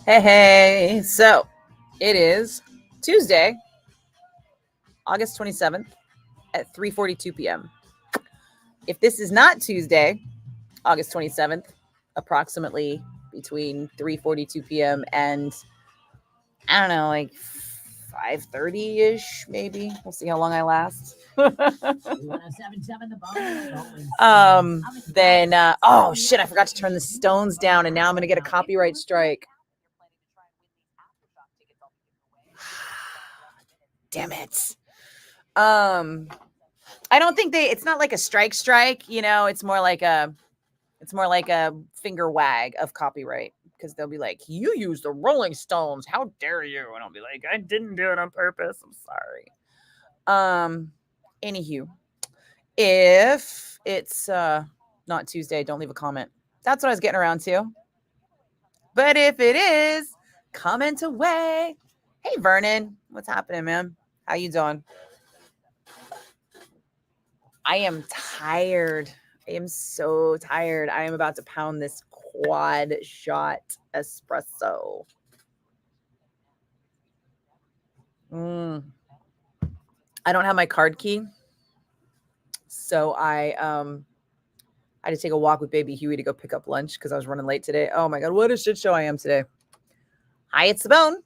Hey. So it is Tuesday, August 27th at 3:42 p.m. If this is not Tuesday, August 27th, approximately between 3:42 p.m. and I don't know, like 5:30-ish maybe. We'll see how long I last. Then oh shit, I forgot to turn the Stones down and now I'm going to get a copyright strike. Damn it. I don't think it's not like a strike, it's more like a finger wag of copyright, because they'll be like, you use the Rolling Stones, how dare you? And I'll be like, I didn't do it on purpose, I'm sorry. Anywho, if it's not Tuesday, don't leave a comment. That's what I was getting around to. But if it is, comment away. Hey Vernon, what's happening, man? How you doing? I am tired. I am so tired. I am about to pound this quad shot espresso. I don't have my card key, so I had to take a walk with baby Huey to go pick up lunch because I was running late today. Oh my god, what a shit show I am today. Hi, it's the Bone.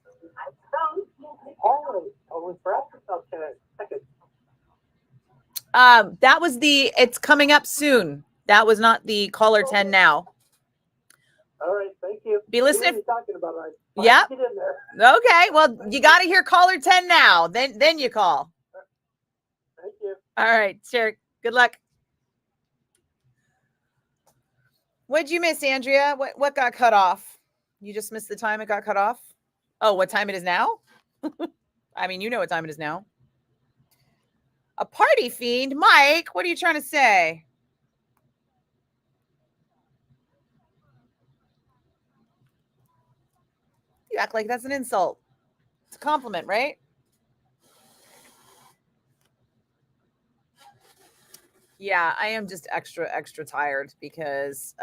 That was it's coming up soon. That was not the caller 10 now. All right, thank you. Be listening. Talking about it. Yeah. Okay. Well, you got to hear caller 10 now. Then you call. Thank you. All right, sure. Good luck. What'd you miss, Andrea? What got cut off? You just missed the time it got cut off? Oh, what time it is now? I mean, you know what time it is now. A party fiend? Mike, what are you trying to say? You act like that's an insult. It's a compliment, right? Yeah, I am just extra tired because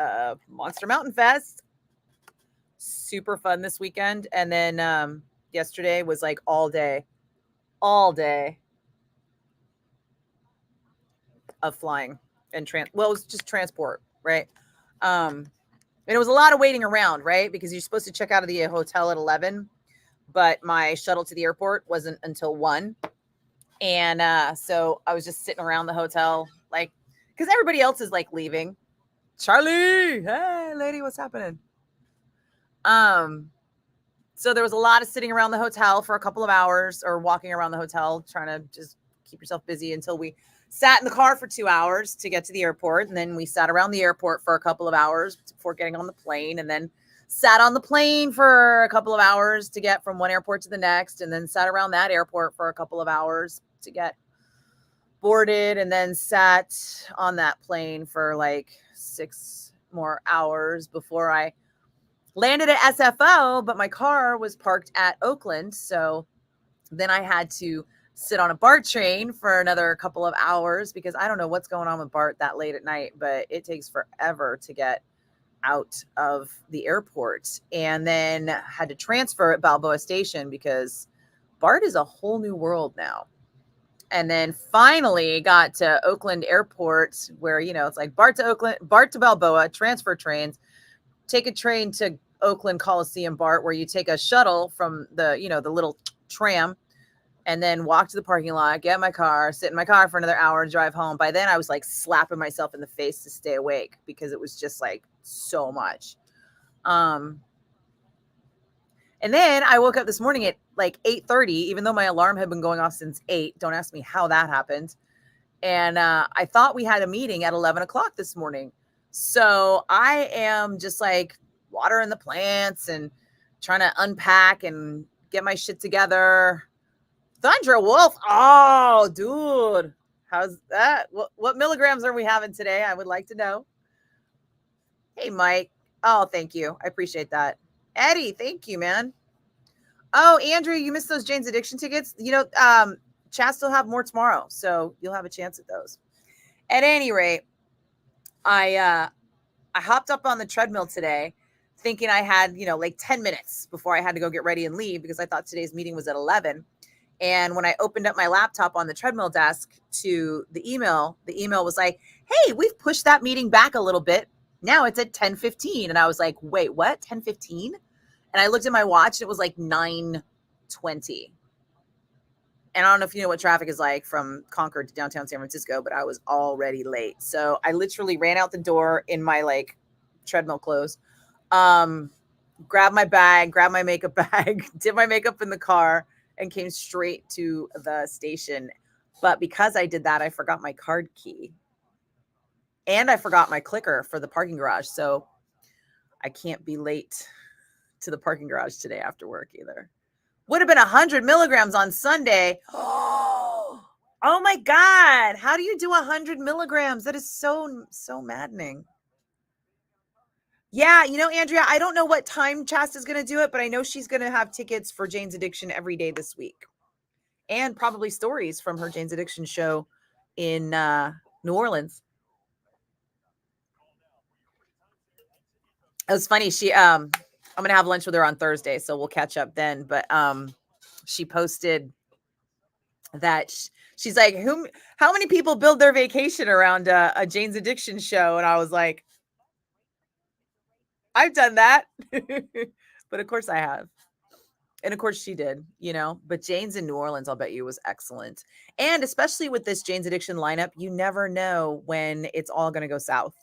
Monster Mountain Fest, super fun this weekend. And then yesterday was like all day of flying and it was just transport, right? And it was a lot of waiting around, right? Because you're supposed to check out of the hotel at 11, but my shuttle to the airport wasn't until 1. And so I was just sitting around the hotel, like, because everybody else is like leaving. Charlie, hey lady, what's happening? So there was a lot of sitting around the hotel for a couple of hours, or walking around the hotel trying to just keep yourself busy, until we sat in the car for 2 hours to get to the airport. And then we sat around the airport for a couple of hours before getting on the plane, and then sat on the plane for a couple of hours to get from one airport to the next, and then sat around that airport for a couple of hours to get boarded, and then sat on that plane for like 6 more hours before I landed at SFO. But my car was parked at Oakland, so then I had to sit on a BART train for another couple of hours, because I don't know what's going on with BART that late at night, but it takes forever to get out of the airport. And then had to transfer at Balboa Station because BART is a whole new world now. And then finally got to Oakland Airport, where, it's like BART to Oakland, BART to Balboa, transfer trains, take a train to Oakland Coliseum BART, where you take a shuttle from the little tram, and then walk to the parking lot, get my car, sit in my car for another hour, drive home. By then I was like slapping myself in the face to stay awake, because it was just like so much. And then I woke up this morning at like 8:30, even though my alarm had been going off since 8. Don't ask me how that happened. And I thought we had a meeting at 11 o'clock this morning. So I am just like watering the plants and trying to unpack and get my shit together. Thundra Wolf. Oh, dude. How's that? What milligrams are we having today? I would like to know. Hey, Mike. Oh, thank you. I appreciate that. Eddie, thank you, man. Oh, Andrew, you missed those Jane's Addiction tickets. Chats will have more tomorrow, so you'll have a chance at those. At any rate, I hopped up on the treadmill today thinking I had, like 10 minutes before I had to go get ready and leave because I thought today's meeting was at 11. And when I opened up my laptop on the treadmill desk to the email was like, hey, we've pushed that meeting back a little bit. Now it's at 10:15. And I was like, wait, what? 10:15? And I looked at my watch and it was like 9:20. And I don't know if you know what traffic is like from Concord to downtown San Francisco, but I was already late. So I literally ran out the door in my like treadmill clothes, grabbed my bag, grabbed my makeup bag, did my makeup in the car, and came straight to the station. But because I did that, I forgot my card key. And I forgot my clicker for the parking garage. So I can't be late to the parking garage today after work either. Would have been 100 milligrams on Sunday. Oh my God. How do you do 100 milligrams? That is so maddening. Yeah, Andrea, I don't know what time Chasta's going to do it, but I know she's going to have tickets for Jane's Addiction every day this week. And probably stories from her Jane's Addiction show in New Orleans. It was funny. I'm going to have lunch with her on Thursday, so we'll catch up then. But she posted that she's like, how many people build their vacation around a Jane's Addiction show? And I was like, I've done that. But of course I have. And of course she did, but Jane's in New Orleans, I'll bet you, was excellent. And especially with this Jane's Addiction lineup, you never know when it's all going to go south,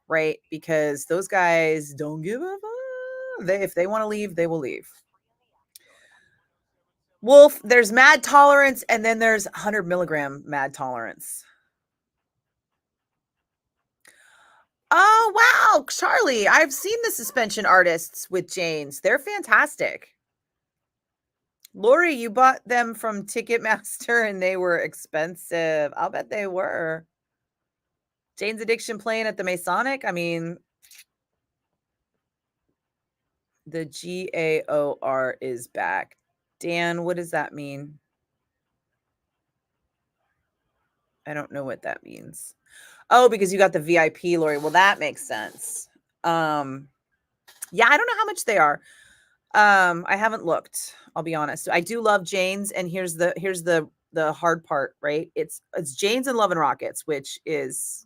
right? Because those guys don't give a fuck. If they want to leave, they will leave. Wolf, there's mad tolerance, and then there's 100 milligram mad tolerance. Oh, wow, Charlie, I've seen the suspension artists with Jane's. They're fantastic. Lori, you bought them from Ticketmaster and they were expensive. I'll bet they were. Jane's Addiction playing at the Masonic. I mean, the GAOR is back. Dan, what does that mean? I don't know what that means. Oh, because you got the VIP, Lori. Well, that makes sense. Yeah, I don't know how much they are. I haven't looked. I'll be honest. I do love Jane's, and here's the hard part, right? It's Jane's and Love and Rockets, which is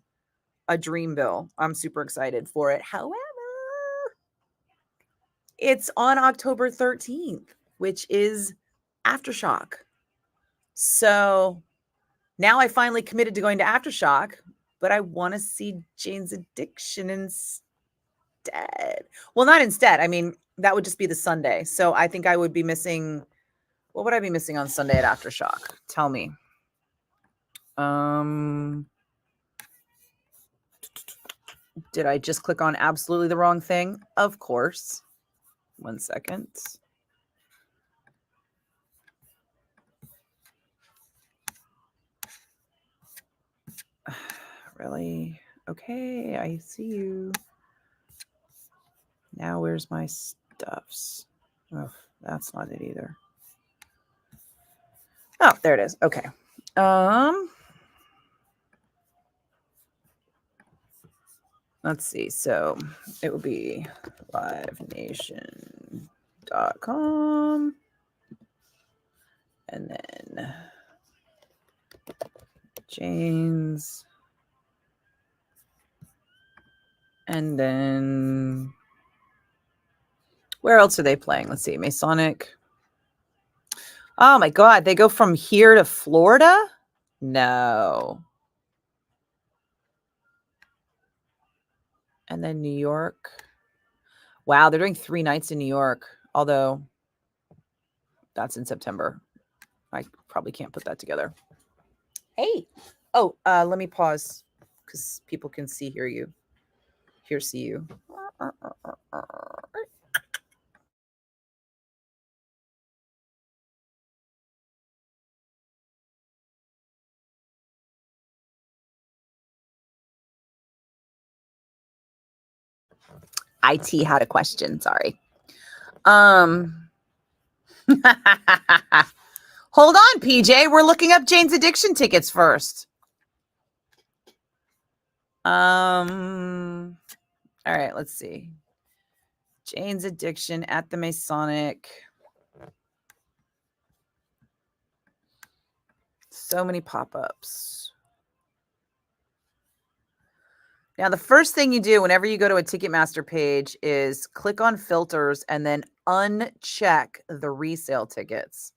a dream bill. I'm super excited for it. However, it's on October 13th, which is Aftershock. So now I finally committed to going to Aftershock, but I want to see Jane's Addiction instead. Well, not instead. I mean, that would just be the Sunday. So I think I would be missing. What would I be missing on Sunday at Aftershock? Tell me. Did I just click on absolutely the wrong thing? Of course. 1 second. Really? Okay, I see you. Now where's my stuffs? Oh, that's not it either. Oh, there it is. Okay. Let's see. So it would be livenation.com. And then Jane's. And then where else are they playing? Let's see. Masonic. Oh my God. They go from here to Florida? No. And then New York. Wow. They're doing 3 nights in New York, although that's in September. I probably can't put that together. Hey. Oh, let me pause because people can see you. See you. IT had a question. Sorry. Hold on, PJ. We're looking up Jane's Addiction tickets first. All right, let's see. Jane's Addiction at the Masonic. So many pop-ups. Now, the first thing you do whenever you go to a Ticketmaster page is click on filters and then uncheck the resale tickets.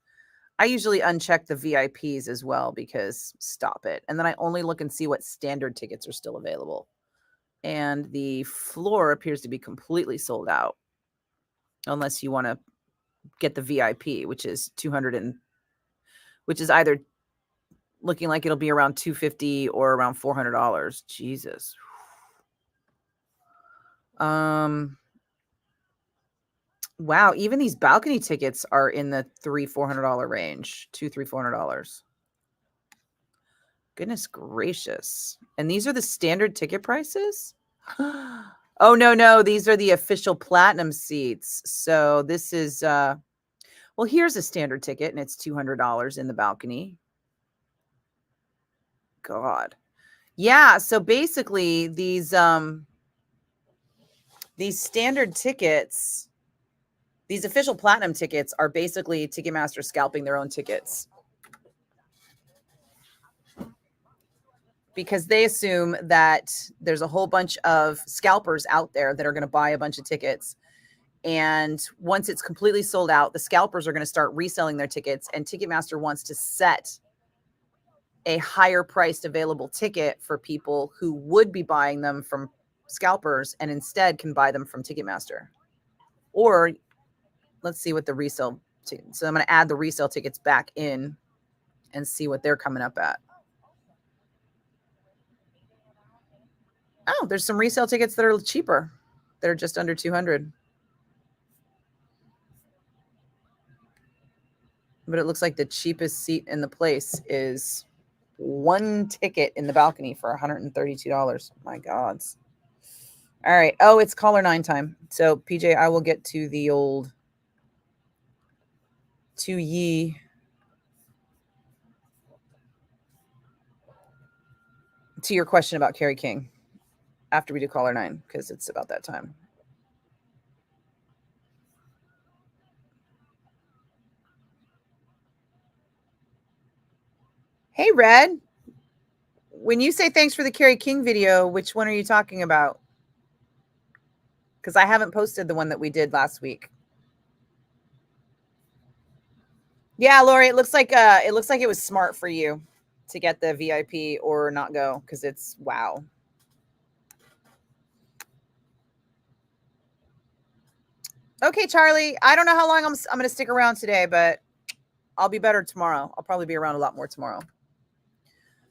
I usually uncheck the VIPs as well because stop it. And then I only look and see what standard tickets are still available. And the floor appears to be completely sold out. Unless you want to get the VIP, which is 200 and which is either looking like it'll be around $250 or around $400. Jesus. Wow, even these balcony tickets are in the $300-$400 range. $200-$400. Goodness gracious. And these are the standard ticket prices? Oh, no. These are the official platinum seats. So this is, well, here's a standard ticket, and it's $200 in the balcony. God. Yeah, so basically these standard tickets, these official platinum tickets are basically Ticketmaster scalping their own tickets. Because they assume that there's a whole bunch of scalpers out there that are going to buy a bunch of tickets. And once it's completely sold out, the scalpers are going to start reselling their tickets. And Ticketmaster wants to set a higher priced available ticket for people who would be buying them from scalpers and instead can buy them from Ticketmaster. Or let's see what the resale. So I'm going to add the resale tickets back in and see what they're coming up at. Oh, there's some resale tickets that are cheaper, that are just under 200. But it looks like the cheapest seat in the place is one ticket in the balcony for $132. My God. All right. Oh, it's caller 9 time. So PJ, I will get to the old to your question about Carrie King after we do caller 9, because it's about that time. Hey, Red. When you say thanks for the Carrie King video, which one are you talking about? Because I haven't posted the one that we did last week. Yeah, Lori, it looks like it was smart for you to get the VIP or not go, because it's wow. Okay, Charlie. I don't know how long I'm going to stick around today, but I'll be better tomorrow. I'll probably be around a lot more tomorrow.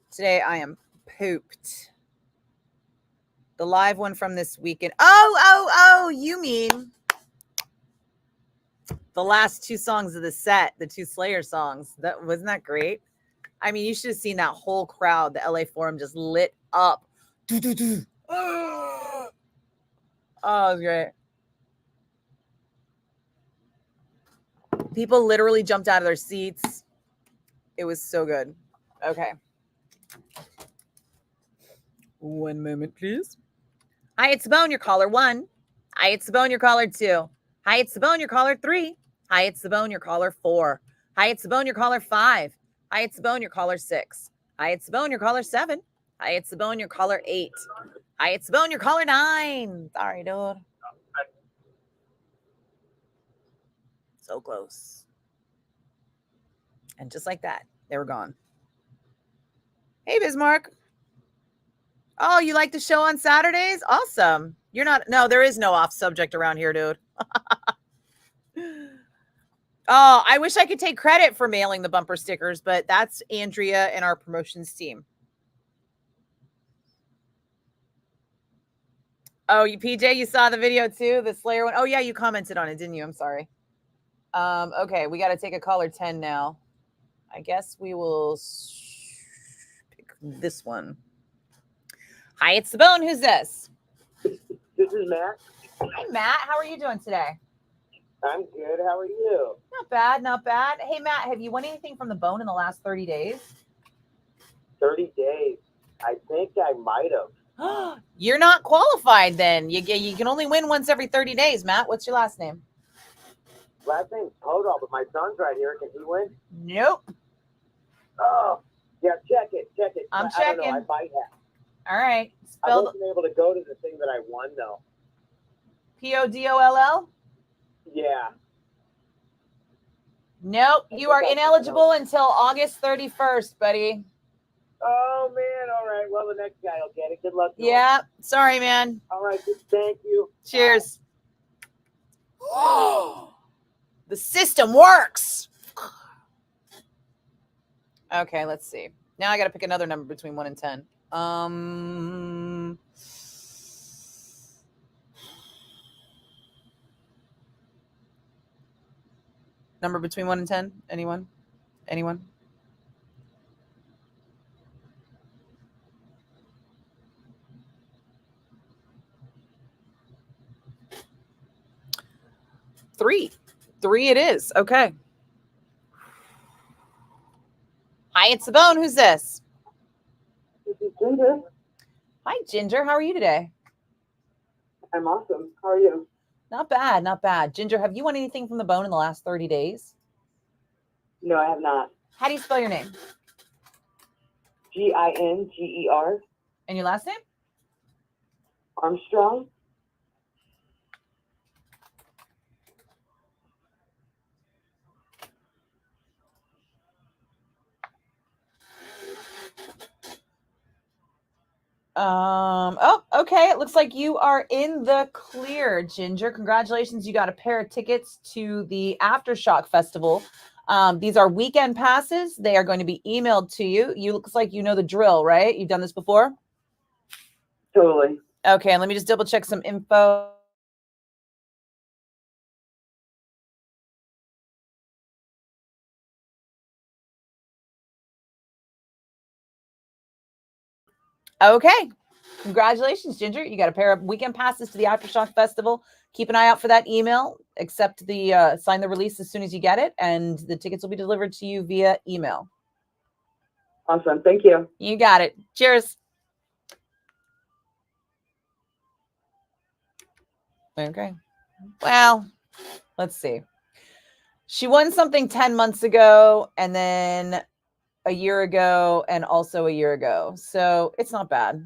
Today I am pooped. The live one from this weekend. Oh, you mean the last 2 songs of the set, the 2 Slayer songs. Wasn't that great? I mean, you should have seen that whole crowd. The LA Forum just lit up. Oh, it was great. People literally jumped out of their seats. It was so good. Okay. One moment, please. Hi, it's Simone, your caller 1. Hi, it's Simone, your caller 2. Hi, it's Simone, your caller 3. Hi, it's Simone, your caller 4. Hi, it's Simone, your caller 5. Hi, it's Simone, your caller 6. Hi, it's Simone, your caller 7. Hi, it's Simone, your caller 8. Hi, it's Simone, your caller 9. Sorry, dude. So close. And just like that, they were gone. Hey, Bismarck. Oh, you like the show on Saturdays? Awesome. You're not, no, there is no off subject around here, dude. Oh, I wish I could take credit for mailing the bumper stickers, but that's Andrea and our promotions team. Oh, you PJ, you saw the video too, the Slayer one. Oh yeah, you commented on it, didn't you? I'm sorry. Okay, we got to take a caller 10 now. I guess we will pick this one. Hi, it's the Bone. Who's this? This is Matt. Hi, Matt. How are you doing today? I'm good. How are you? Not bad, not bad. Hey, Matt, have you won anything from the Bone in the last 30 days? 30 days. I think I might have. You're not qualified then. You can only win once every 30 days, Matt. What's your last name? Last name's Podol, but my son's right here. Can he win? Nope. Oh, yeah, check it. I'm I don't know. checking. I might have. All right. I Spelled wasn't able to go to the thing that I won, though. Podoll? Yeah. Nope. You are ineligible until August 31st, buddy. Oh, man. All right. Well, the next guy will get it. Good luck. Yeah. Sorry, man. All right. Thank you. Cheers. The system works. Okay, let's see. Now I got to pick another number between 1 and 10. Number between 1 and 10? Anyone? 3. 3 it is. Okay. Hi, it's the Bone. Who's this? This is Ginger. Hi, Ginger. How are you today? I'm awesome. How are you? Not bad. Ginger, have you won anything from the Bone in the last 30 days? No, I have not. How do you spell your name? Ginger. And your last name? Armstrong. Oh, okay. It looks like you are in the clear, Ginger. Congratulations. You got a pair of tickets to the Aftershock Festival. These are weekend passes. They are going to be emailed to you. You looks like you know the drill, right? You've done this before? Totally. Okay, and let me just double check some info. Okay. Congratulations, Ginger. You got a pair of weekend passes to the Aftershock Festival. Keep an eye out for that email. Accept the sign the release as soon as you get it, and the tickets will be delivered to you via email. Awesome. Thank you. You got it. Cheers. Okay. Well, let's see. She won something 10 months ago, and then a year ago, and also a year ago. So it's not bad.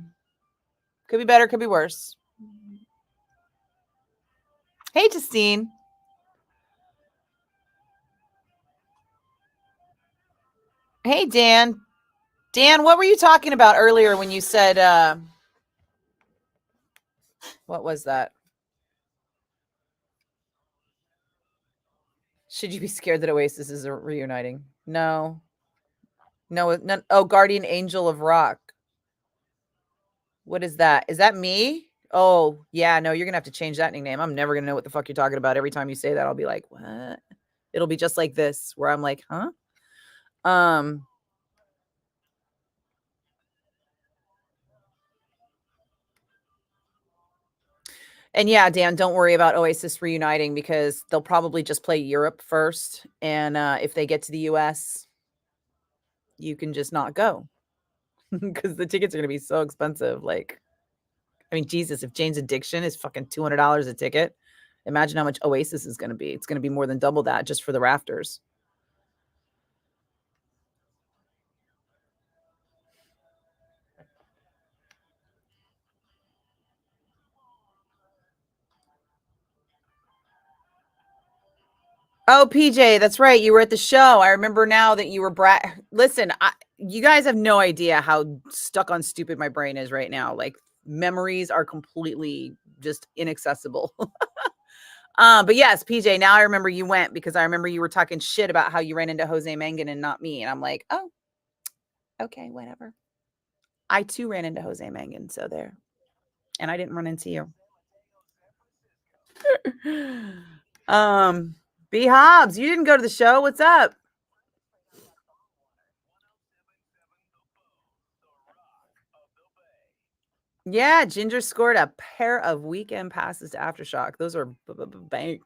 Could be better, could be worse. Hey, Justine. Hey, Dan. Dan, what were you talking about earlier when you said, what was that? Should you be scared that Oasis is reuniting? No. Oh, Guardian Angel of Rock. What is that? Is that me? Oh, yeah, no, you're going to have to change that nickname. I'm never going to know what the fuck you're talking about. Every time you say that, I'll be like, what? It'll be just like this, where I'm like, huh? And yeah, Dan, don't worry about Oasis reuniting because they'll probably just play Europe first. And if they get to the US, you can just not go because the tickets are going to be so expensive. Like, I mean, Jesus, if Jane's Addiction is fucking $200 a ticket, imagine how much Oasis is going to be. It's going to be more than double that just for the rafters. Oh, PJ, that's right. You were at the show. I remember now that you were Listen, you guys have no idea how stuck on stupid my brain is right now. Like, memories are completely just inaccessible. But yes, PJ, now I remember you went because I remember you were talking shit about how you ran into Jose Mangan and not me. And I'm like, oh, okay, whatever. I too ran into Jose Mangan. So there. And I didn't run into you. B Hobbs, you didn't go to the show. What's up? Yeah, Ginger scored a pair of weekend passes to Aftershock. Those are bank.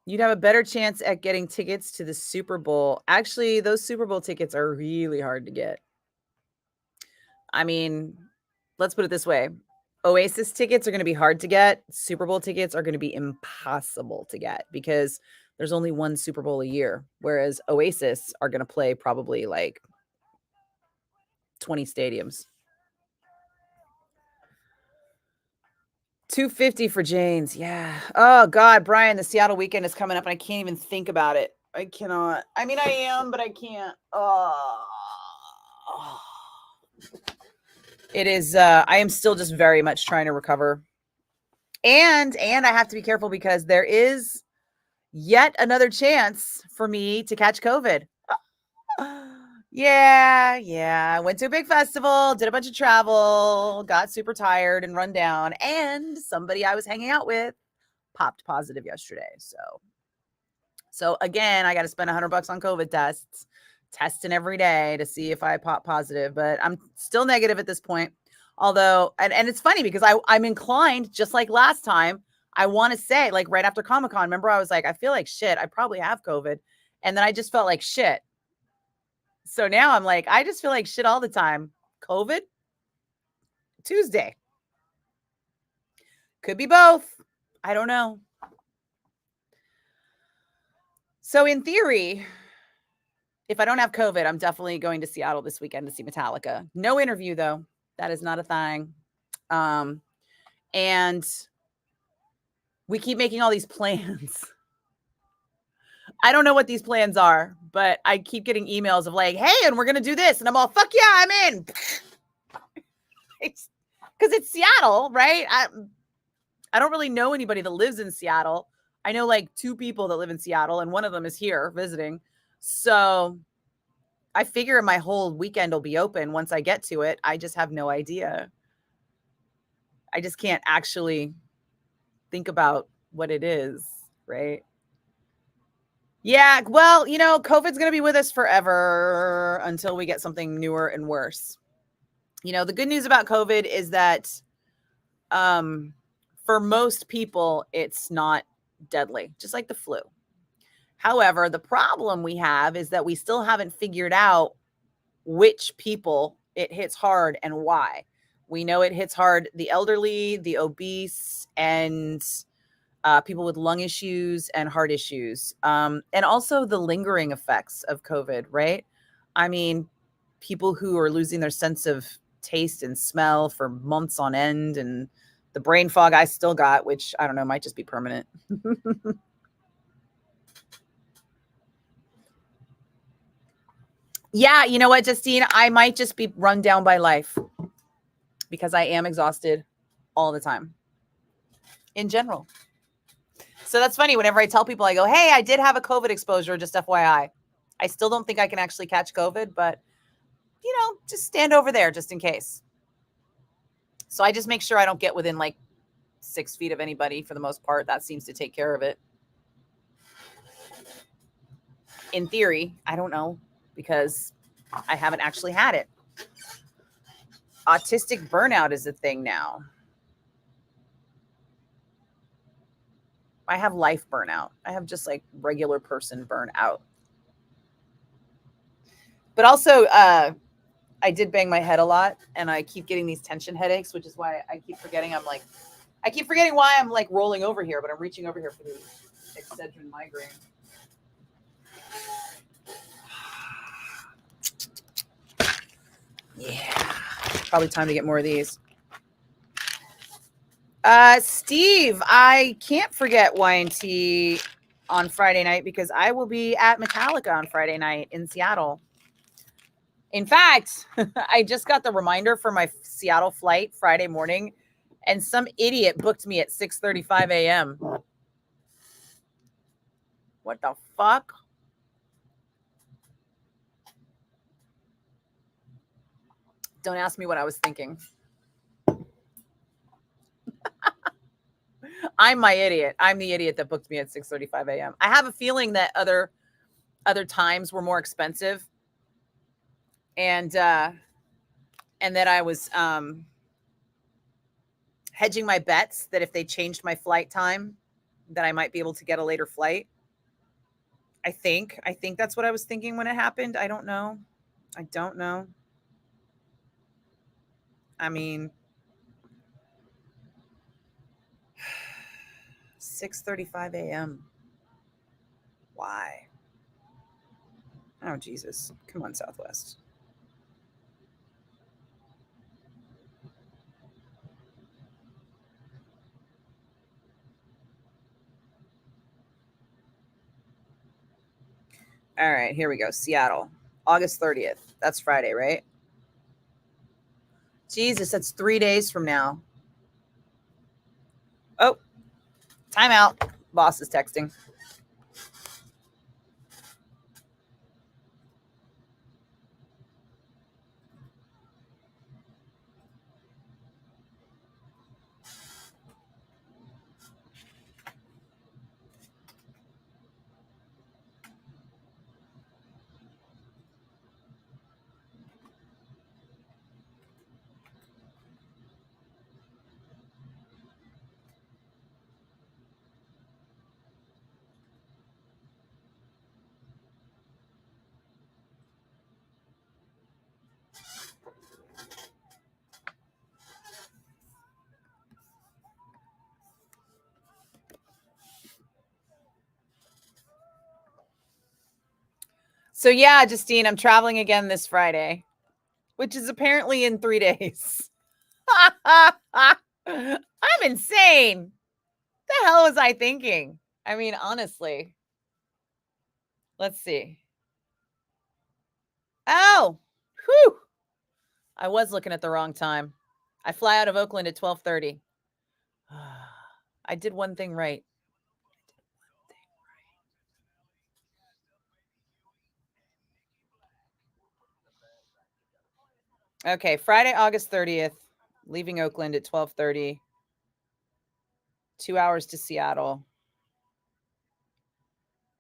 You'd have a better chance at getting tickets to the Super Bowl. Actually, those Super Bowl tickets are really hard to get. I mean, let's put it this way. Oasis tickets are going to be hard to get. Super Bowl tickets are going to be impossible to get because there's only one Super Bowl a year, whereas Oasis are going to play probably like 20 stadiums. $250 for Jane's. Yeah. Oh God, Brian, the Seattle weekend is coming up and I can't even think about it. I cannot. I mean, I am, but I can't. Oh. It is I am still just very much trying to recover. And I have to be careful because there is yet another chance for me to catch COVID. Yeah. I went to a big festival, did a bunch of travel, got super tired and run down, and somebody I was hanging out with popped positive yesterday. So again, I got to spend $100 on COVID tests, testing every day to see if I pop positive, but I'm still negative at this point. Although, and it's funny because I'm inclined, just like last time, I want to say, like right after Comic-Con, remember I was like, I feel like shit. I probably have COVID. And then I just felt like shit. So now I'm like, I just feel like shit all the time. COVID? Tuesday. Could be both. I don't know. So in theory, if I don't have COVID, I'm definitely going to Seattle this weekend to see Metallica. No interview though. That is not a thing. And we keep making all these plans. I don't know what these plans are, but I keep getting emails of like, hey, and we're going to do this. And I'm all, fuck yeah, I'm in. Because it's Seattle, right? I don't really know anybody that lives in Seattle. I know like 2 people that live in Seattle, and one of them is here visiting. So I figure my whole weekend will be open once I get to it. I just have no idea. I just can't actually think about what it is, right? Yeah, well, COVID's going to be with us forever until we get something newer and worse. The good news about COVID is that for most people, it's not deadly, just like the flu. However, the problem we have is that we still haven't figured out which people it hits hard and why. We know it hits hard the elderly, the obese, and people with lung issues and heart issues, and also the lingering effects of COVID, right? I mean, people who are losing their sense of taste and smell for months on end, and the brain fog I still got, which I don't know, might just be permanent. Yeah, you know what, Justine? I might just be run down by life because I am exhausted all the time in general. So that's funny. Whenever I tell people, I go, hey, I did have a COVID exposure, just FYI. I still don't think I can actually catch COVID, but, just stand over there just in case. So I just make sure I don't get within like 6 feet of anybody for the most part. That seems to take care of it. In theory, I don't know because I haven't actually had it. Autistic burnout is a thing now. I have life burnout. I have just like regular person burnout. But also, I did bang my head a lot and I keep getting these tension headaches, which is why I keep forgetting I keep forgetting why I'm like rolling over here, but I'm reaching over here for the Excedrin migraine. Yeah, probably time to get more of these. Steve, I can't forget Y&T on Friday night because I will be at Metallica on Friday night in Seattle. In fact, I just got the reminder for my Seattle flight Friday morning, and some idiot booked me at 6:35 a.m. What the fuck? Don't ask me what I was thinking. I'm my idiot. I'm the idiot that booked me at 6:35 a.m. I have a feeling that other times were more expensive, and that I was hedging my bets that if they changed my flight time, that I might be able to get a later flight. I think that's what I was thinking when it happened. I don't know. I mean, 6:35 a.m. Why? Oh, Jesus. Come on, Southwest. All right, here we go. Seattle, August 30th. That's Friday, right? Jesus, that's 3 days from now. Oh, timeout. Boss is texting. So yeah, Justine, I'm traveling again this Friday, which is apparently in 3 days. I'm insane. The hell was I thinking? I mean, honestly. Let's see. Oh, whew. I was looking at the wrong time. I fly out of Oakland at 12:30. I did one thing right. Okay, Friday, August 30th, leaving Oakland at 12:30. 2 hours to Seattle.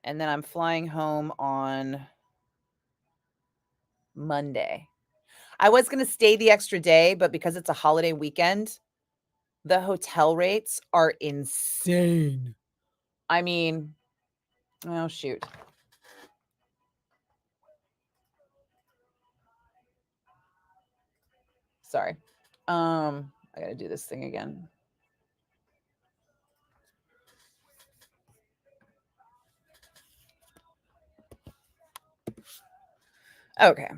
And then I'm flying home on Monday. I was going to stay the extra day, but because it's a holiday weekend, the hotel rates are insane. I mean, oh shoot. Sorry. I got to do this thing again. Okay.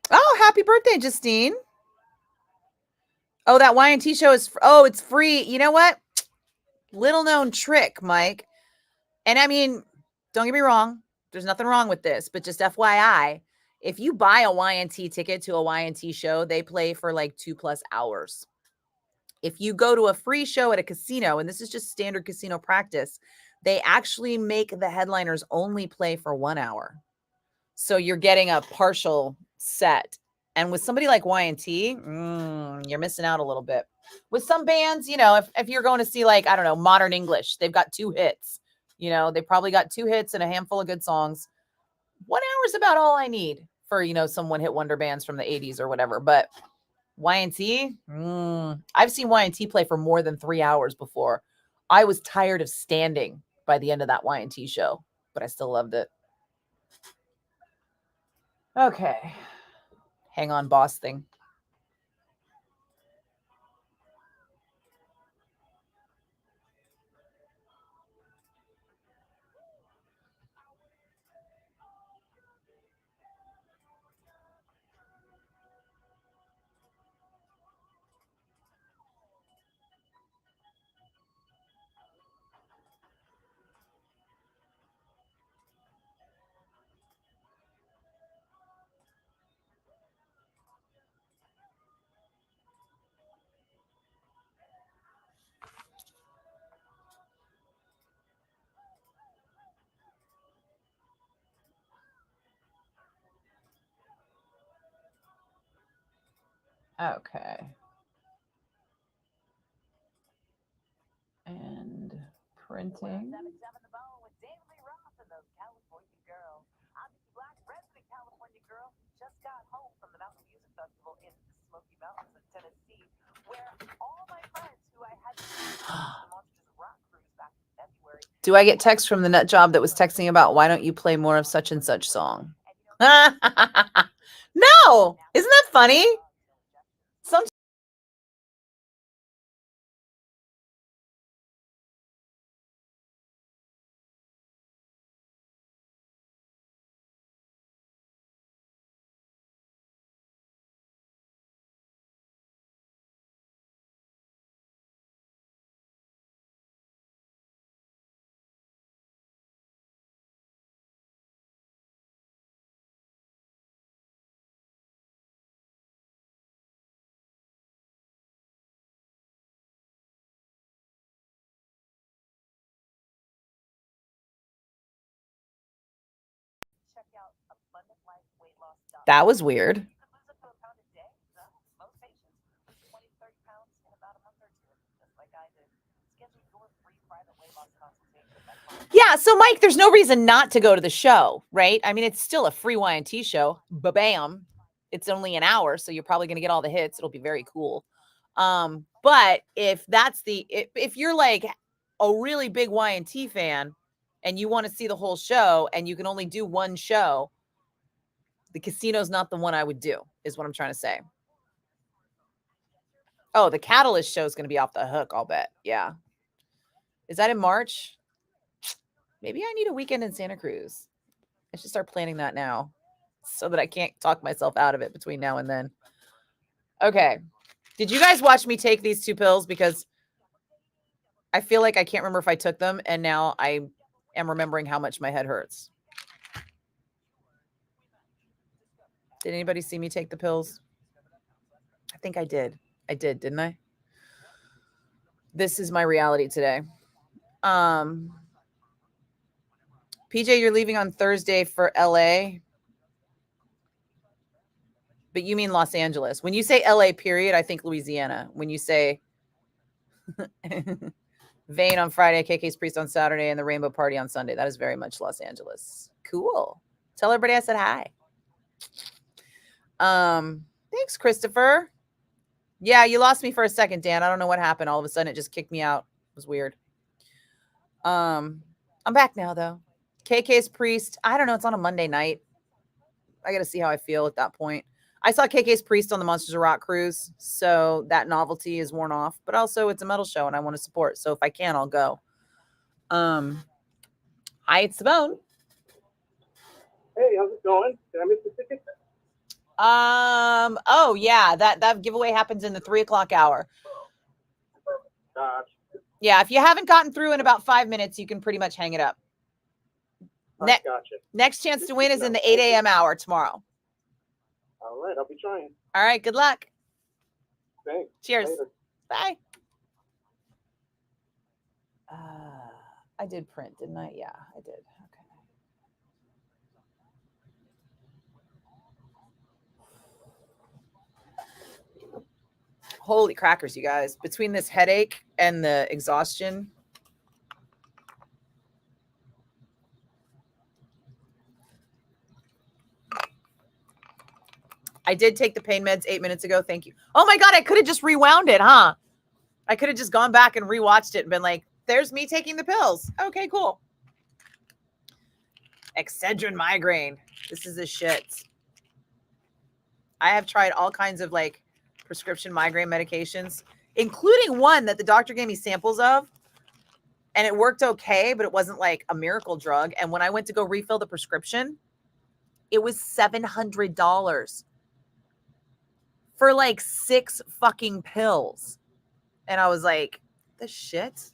Oh, happy birthday, Justine. Oh, that Y&T show is, oh, it's free. You know what? Little known trick, Mike. And I mean, don't get me wrong. There's nothing wrong with this, but just FYI, if you buy a Y&T ticket to a Y&T show, they play for like 2+ hours. If you go to a free show at a casino, and this is just standard casino practice, they actually make the headliners only play for 1 hour. So you're getting a partial set. And with somebody like Y&T, you're missing out a little bit. With some bands, you know, if you're going to see like, I don't know, Modern English, they've got 2 hits. You know, they probably got 2 hits and a handful of good songs. 1 hour is about all I need for, you know, some one-hit wonder bands from the 80s or whatever. But Y&T, I've seen Y&T play for more than 3 hours before. I was tired of standing by the end of that Y&T show, but I still loved it. Okay. Hang on, boss thing. Okay. And printing. The Bone with David Lee Roth and those California girls. I'm Nikki Blakk, resident California girl, just got home from the Mountain Music Festival in the Smoky Mountains of Tennessee, where all my friends who I had the Monsters of Rock crew Do I get text from the nut job that was texting about why don't you play more of such and such song? No, isn't that funny? Some Check out abundantlifeweightloss.com. that was weird. You could lose up to a pound a day. Most patients lose 20 to 30 pounds in about a month or two, just like I did. Schedule your free private weight loss consultation with my client. Yeah, so Mike, there's no reason not to go to the show, right? I mean, it's still a free Y&T show. Ba-bam. It's only an hour, so you're probably going to get all the hits. It'll be very cool. But if that's if you're like a really big Y&T fan and you want to see the whole show and you can only do one show, the casino's not the one I would do, is what I'm trying to say. Oh, the Catalyst show is going to be off the hook, I'll bet. Yeah. Is that in March? Maybe I need a weekend in Santa Cruz. I should start planning that now so that I can't talk myself out of it between now and then. Okay. Did you guys watch me take these 2 pills? Because I feel like I can't remember if I took them, and now I am remembering how much my head hurts. Did anybody see me take the pills? I think I did. I did, didn't I? This is my reality today. PJ, you're leaving on Thursday for LA. But you mean Los Angeles. When you say LA period, I think Louisiana. When you say Vane on Friday, KK's Priest on Saturday, and the Rainbow Party on Sunday, that is very much Los Angeles. Cool. Tell everybody I said hi. Thanks, Christopher. Yeah, you lost me for a second, Dan. I don't know what happened. All of a sudden, it just kicked me out. It was weird. I'm back now, though. KK's Priest. I don't know. It's on a Monday night. I got to see how I feel at that point. I saw KK's Priest on the Monsters of Rock cruise, so that novelty is worn off. But also, it's a metal show, and I want to support. So if I can, I'll go. Hi, it's Simone. Hey, how's it going? Did I miss the ticket? Oh yeah, that giveaway happens in the 3:00 hour. Yeah, if you haven't gotten through in about 5 minutes, you can pretty much hang it up. Gotcha. Next chance to win is in the 8 a.m. hour tomorrow. All right, I'll be trying. All right, good luck. Thanks. Cheers. Later. Bye. I did print, didn't I? Yeah, I did. Okay. Holy crackers, you guys. Between this headache and the exhaustion. I did take the pain meds 8 minutes ago. Thank you. Oh my God, I could have just rewound it, huh? I could have just gone back and rewatched it and been like, there's me taking the pills. Okay, cool. Excedrin migraine. This is the shit. I have tried all kinds of like prescription migraine medications, including one that the doctor gave me samples of, and it worked okay, but it wasn't like a miracle drug. And when I went to go refill the prescription, it was $700 for like 6 fucking pills. And I was like, the shit?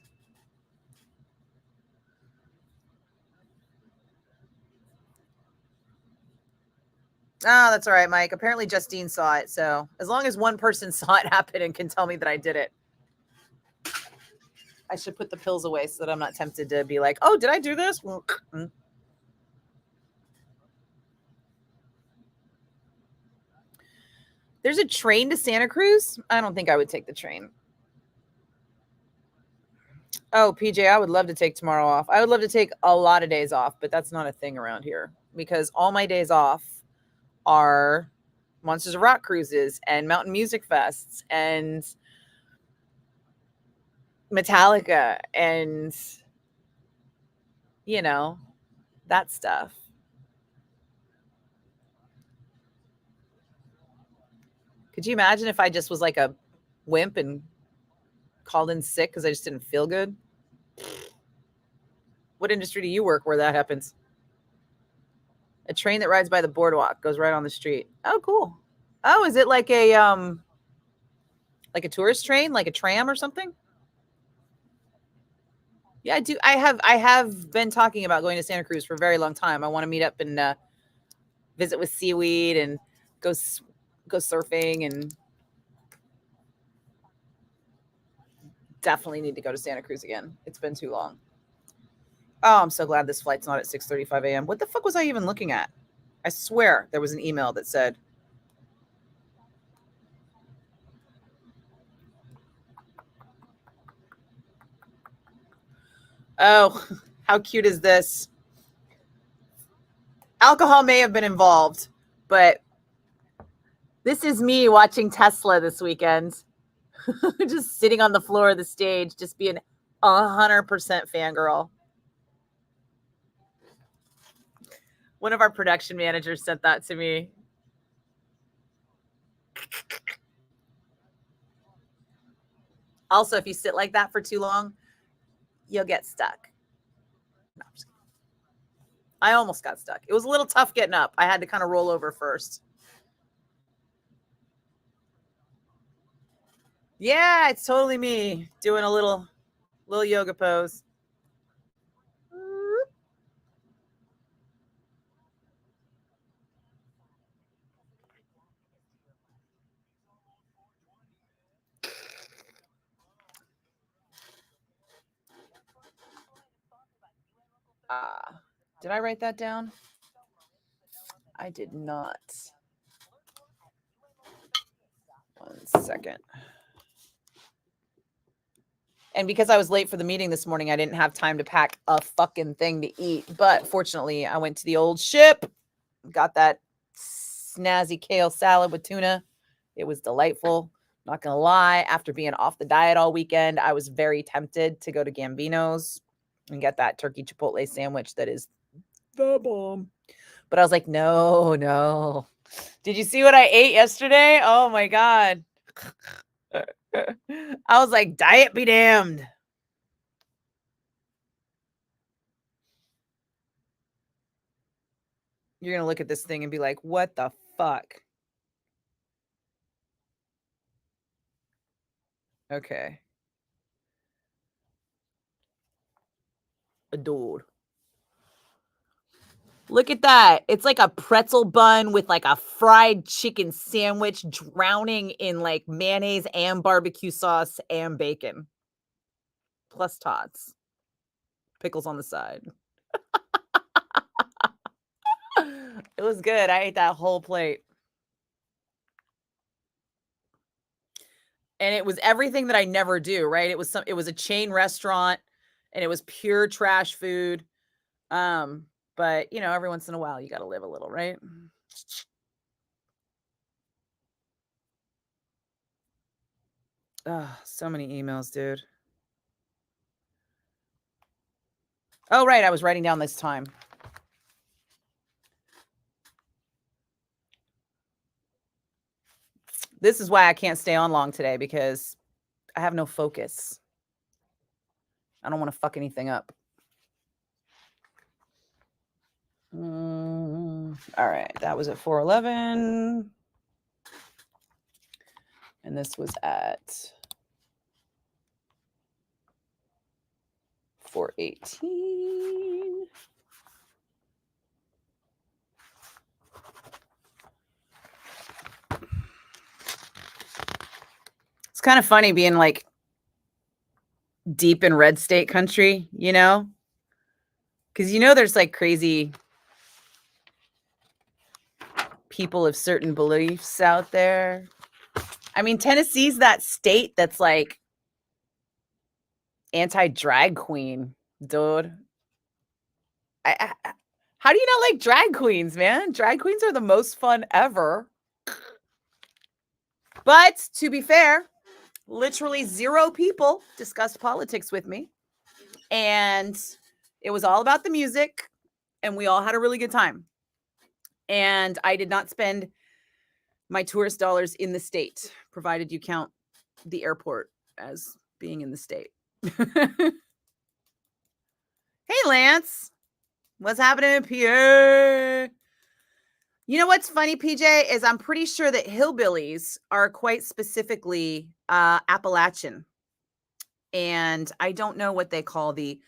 Oh, that's all right, Mike. Apparently Justine saw it. So as long as one person saw it happen and can tell me that I did it, I should put the pills away so that I'm not tempted to be like, oh, did I do this? There's a train to Santa Cruz. I don't think I would take the train. Oh, PJ, I would love to take tomorrow off. I would love to take a lot of days off, but that's not a thing around here because all my days off are Monsters of Rock cruises and mountain music fests and Metallica and you know, that stuff. Could you imagine if I just was like a wimp and called in sick because I just didn't feel good? What industry do you work where that happens? A train that rides by the boardwalk goes right on the street. Oh, cool. Oh, is it like a tourist train, like a tram or something? Yeah, I do. I have been talking about going to Santa Cruz for a very long time. I want to meet up and visit with seaweed and go surfing, and definitely need to go to Santa Cruz again. It's been too long. Oh, I'm so glad this flight's not at 6:35 a.m. What the fuck was I even looking at? I swear there was an email that said, oh, how cute is this? Alcohol may have been involved, but this is me watching Tesla this weekend. Just sitting on the floor of the stage, just being 100% fangirl. One of our production managers sent that to me. Also, if you sit like that for too long, you'll get stuck. No, I almost got stuck. It was a little tough getting up. I had to kind of roll over first. Yeah, it's totally me doing a little yoga pose. Did I write that down? I did not. 1 second. And because I was late for the meeting this morning, I didn't have time to pack a fucking thing to eat. But fortunately, I went to the old ship, got that snazzy kale salad with tuna. It was delightful. Not going to lie, after being off the diet all weekend, I was very tempted to go to Gambino's and get that turkey chipotle sandwich that is the bomb. But I was like, no. Did you see what I ate yesterday? Oh my God. I was like, diet be damned. You're going to look at this thing and be like, what the fuck? Okay. Adored. Look at that. It's like a pretzel bun with like a fried chicken sandwich drowning in like mayonnaise and barbecue sauce and bacon. Plus tots. Pickles on the side. It was good. I ate that whole plate. And it was everything that I never do, right? It was a chain restaurant and it was pure trash food. But you know, every once in a while you got to live a little, right? Oh, so many emails, dude. Oh, right. I was writing down this time. This is why I can't stay on long today, because I have no focus. I don't want to fuck anything up. All right. That was at 4:11. And this was at 4:18. It's kind of funny being like deep in red state country, you know? Because you know there's like crazy people of certain beliefs out there. I mean, Tennessee's that state that's like anti-drag queen, dude. How do you not like drag queens, man? Drag queens are the most fun ever. But to be fair, literally 0 people discussed politics with me. And It was all about the music, and we all had a really good time. And I did not spend my tourist dollars in the state, provided you count the airport as being in the state. Hey, Lance. What's happening, PA? You know what's funny, PJ, is I'm pretty sure that hillbillies are quite specifically Appalachian. And I don't know what they call the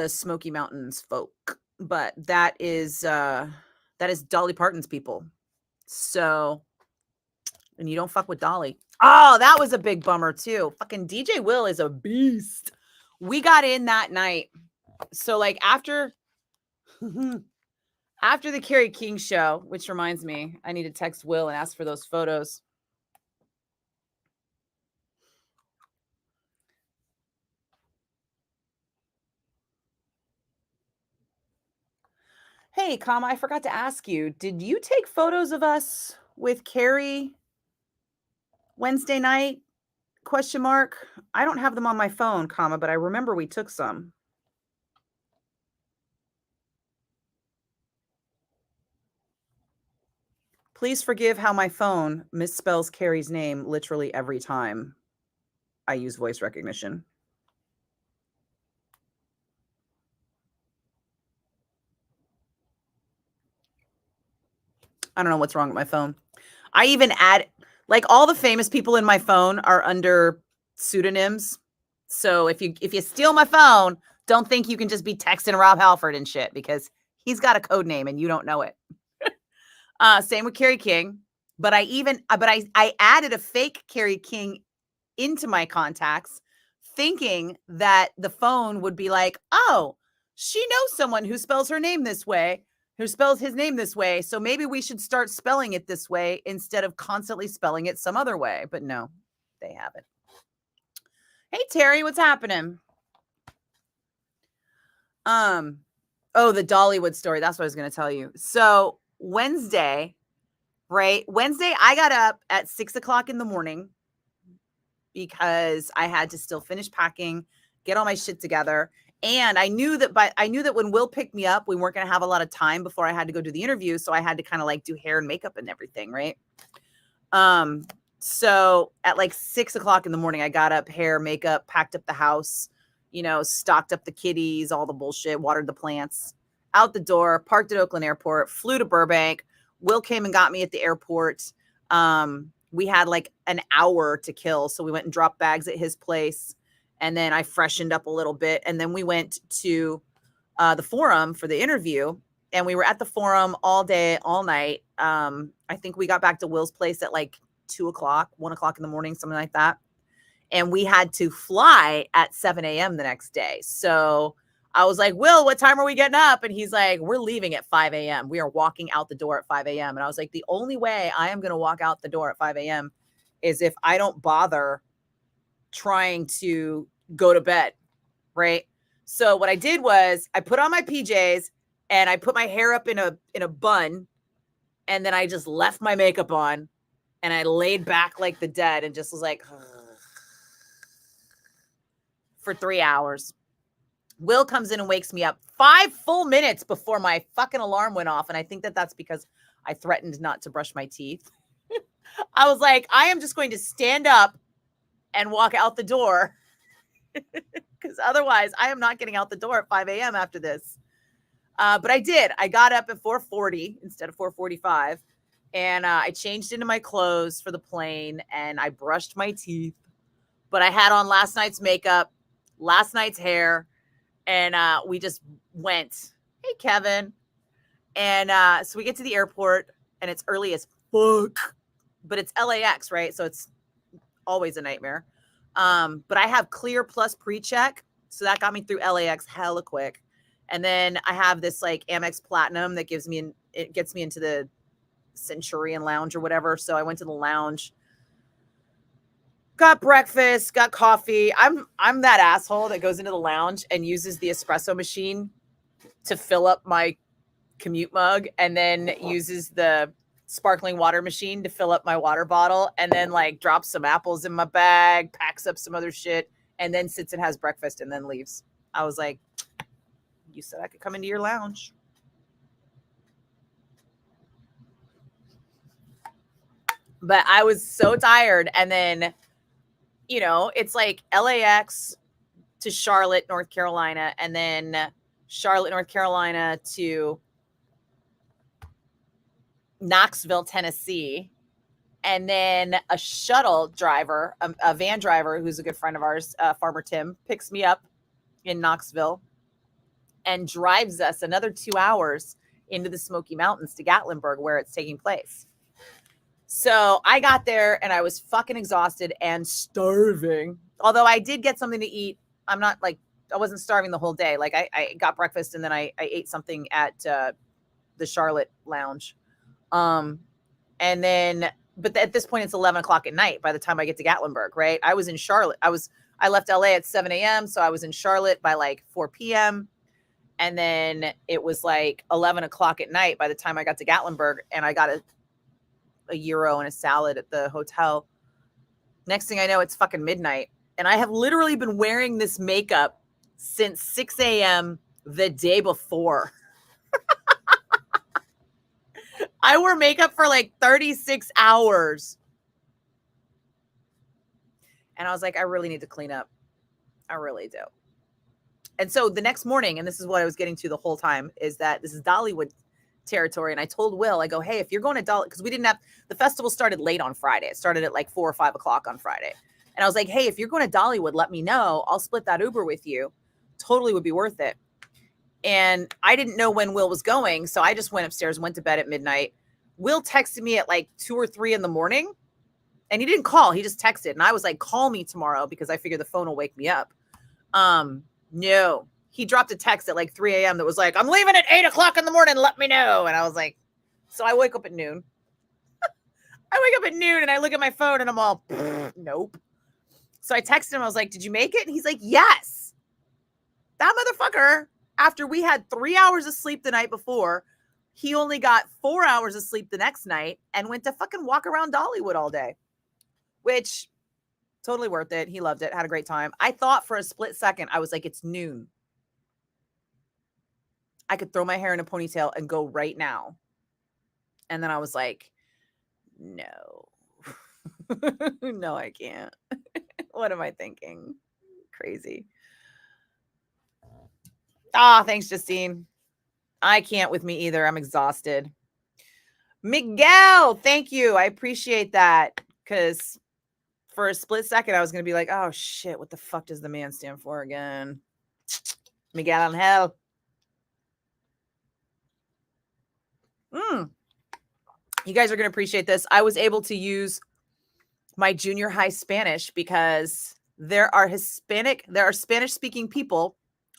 Smoky Mountains folk, but that is Dolly Parton's people. So, and you don't fuck with Dolly. Oh, that was a big bummer too. Fucking DJ Will is a beast. We got in that night. So like after the Carrie King show, which reminds me, I need to text Will and ask for those photos. Hey, Kama, I forgot to ask you, did you take photos of us with Carrie Wednesday night? Question mark. I don't have them on my phone, Kama, but I remember we took some. Please forgive how my phone misspells Carrie's name literally every time I use voice recognition. I don't know what's wrong with my phone. I even add, like, all the famous people in my phone are under pseudonyms. So if you steal my phone, don't think you can just be texting Rob Halford and shit, because he's got a code name and you don't know it. Same with Carrie King. But I added a fake Carrie King into my contacts, thinking that the phone would be like, oh, she knows someone who spells her name this way, who spells his name this way. So maybe we should start spelling it this way instead of constantly spelling it some other way. But no, they haven't. Hey, Terry, what's happening? Oh, the Dollywood story. That's what I was going to tell you. So Wednesday, I got up at 6:00 in the morning because I had to still finish packing, get all my shit together. And I knew that when Will picked me up, we weren't going to have a lot of time before I had to go do the interview. So I had to kind of like do hair and makeup and everything. Right. So at like 6:00 in the morning, I got up, hair, makeup, packed up the house, stocked up the kitties, all the bullshit, watered the plants, out the door, parked at Oakland Airport, flew to Burbank. Will came and got me at the airport. We had like an hour to kill. So we went and dropped bags at his place. And then I freshened up a little bit. And then we went to the Forum for the interview. And we were at the Forum all day, all night. I think we got back to Will's place at like 2:00, 1:00 in the morning, something like that. And we had to fly at 7 a.m. the next day. So I was like, Will, what time are we getting up? And he's like, we're leaving at 5 a.m. We are walking out the door at 5 a.m. And I was like, the only way I am going to walk out the door at 5 a.m. is if I don't bother trying to go to bed, right? So what I did was I put on my PJs and I put my hair up in a bun, and then I just left my makeup on and I laid back like the dead and just was like for 3 hours. Will comes in and wakes me up 5 full minutes before my fucking alarm went off. And I think that that's because I threatened not to brush my teeth. I was like, I am just going to stand up and walk out the door because otherwise I am not getting out the door at 5 a.m. after this. But I did. I got up at 4:40 instead of 4:45. And I changed into my clothes for the plane and I brushed my teeth. But I had on last night's makeup, last night's hair. And we just went, hey, Kevin. And so we get to the airport and it's early as fuck, but it's LAX, right? So it's always a nightmare. But I have Clear Plus pre-check. So that got me through LAX hella quick. And then I have this like Amex Platinum that gets me into the Centurion Lounge or whatever. So I went to the lounge, got breakfast, got coffee. I'm that asshole that goes into the lounge and uses the espresso machine to fill up my commute mug and then uses the sparkling water machine to fill up my water bottle and then like drops some apples in my bag, packs up some other shit, and then sits and has breakfast and then leaves. I was like, you said I could come into your lounge. But I was so tired. And then, you know, it's like LAX to Charlotte, North Carolina, and then Charlotte, North Carolina to Knoxville, Tennessee. And then a shuttle driver, a van driver who's a good friend of ours, Farmer Tim, picks me up in Knoxville and drives us another 2 hours into the Smoky Mountains to Gatlinburg, where it's taking place. So I got there and I was fucking exhausted and starving. Although I did get something to eat. I'm not like, I wasn't starving the whole day. Like I got breakfast and then I ate something at the Charlotte lounge. And then, but at this point it's 11 o'clock at night by the time I get to Gatlinburg, right? I was in Charlotte. I left LA at 7 a.m. So I was in Charlotte by like 4 p.m. And then it was like 11 o'clock at night by the time I got to Gatlinburg, and I got a euro and a salad at the hotel. Next thing I know, it's fucking midnight. And I have literally been wearing this makeup since 6 a.m. the day before. I wore makeup for like 36 hours. And I was like, I really need to clean up. I really do. And so the next morning, and this is what I was getting to the whole time, is that this is Dollywood territory. And I told Will, I go, hey, if you're going to Dollywood, because we didn't have, the festival started late on Friday. It started at like 4 or 5 o'clock on Friday. And I was like, hey, if you're going to Dollywood, let me know. I'll split that Uber with you. Totally would be worth it. And I didn't know when Will was going. So I just went upstairs, went to bed at midnight. Will texted me at like 2 or 3 in the morning. And he didn't call. He just texted. And I was like, call me tomorrow because I figured the phone will wake me up. No. He dropped a text at like 3 a.m. that was like, I'm leaving at 8 o'clock in the morning. Let me know. And I was like, so I wake up at noon. I wake up at noon and I look at my phone and I'm all, nope. So I texted him. I was like, did you make it? And he's like, yes. That motherfucker, after we had 3 hours of sleep the night before, he only got 4 hours of sleep the next night and went to fucking walk around Dollywood all day, which totally worth it. He loved it. Had a great time. I thought for a split second, I was like, it's noon. I could throw my hair in a ponytail and go right now. And then I was like, no, no, I can't. What am I thinking? Crazy. Thanks, Justine. I can't with me either. I'm exhausted. Miguel, thank you. I appreciate that. Because for a split second, I was going to be like, oh shit, what the fuck does the man stand for again? Miguel Angel. You guys are going to appreciate this. I was able to use my junior high Spanish because there are Spanish speaking people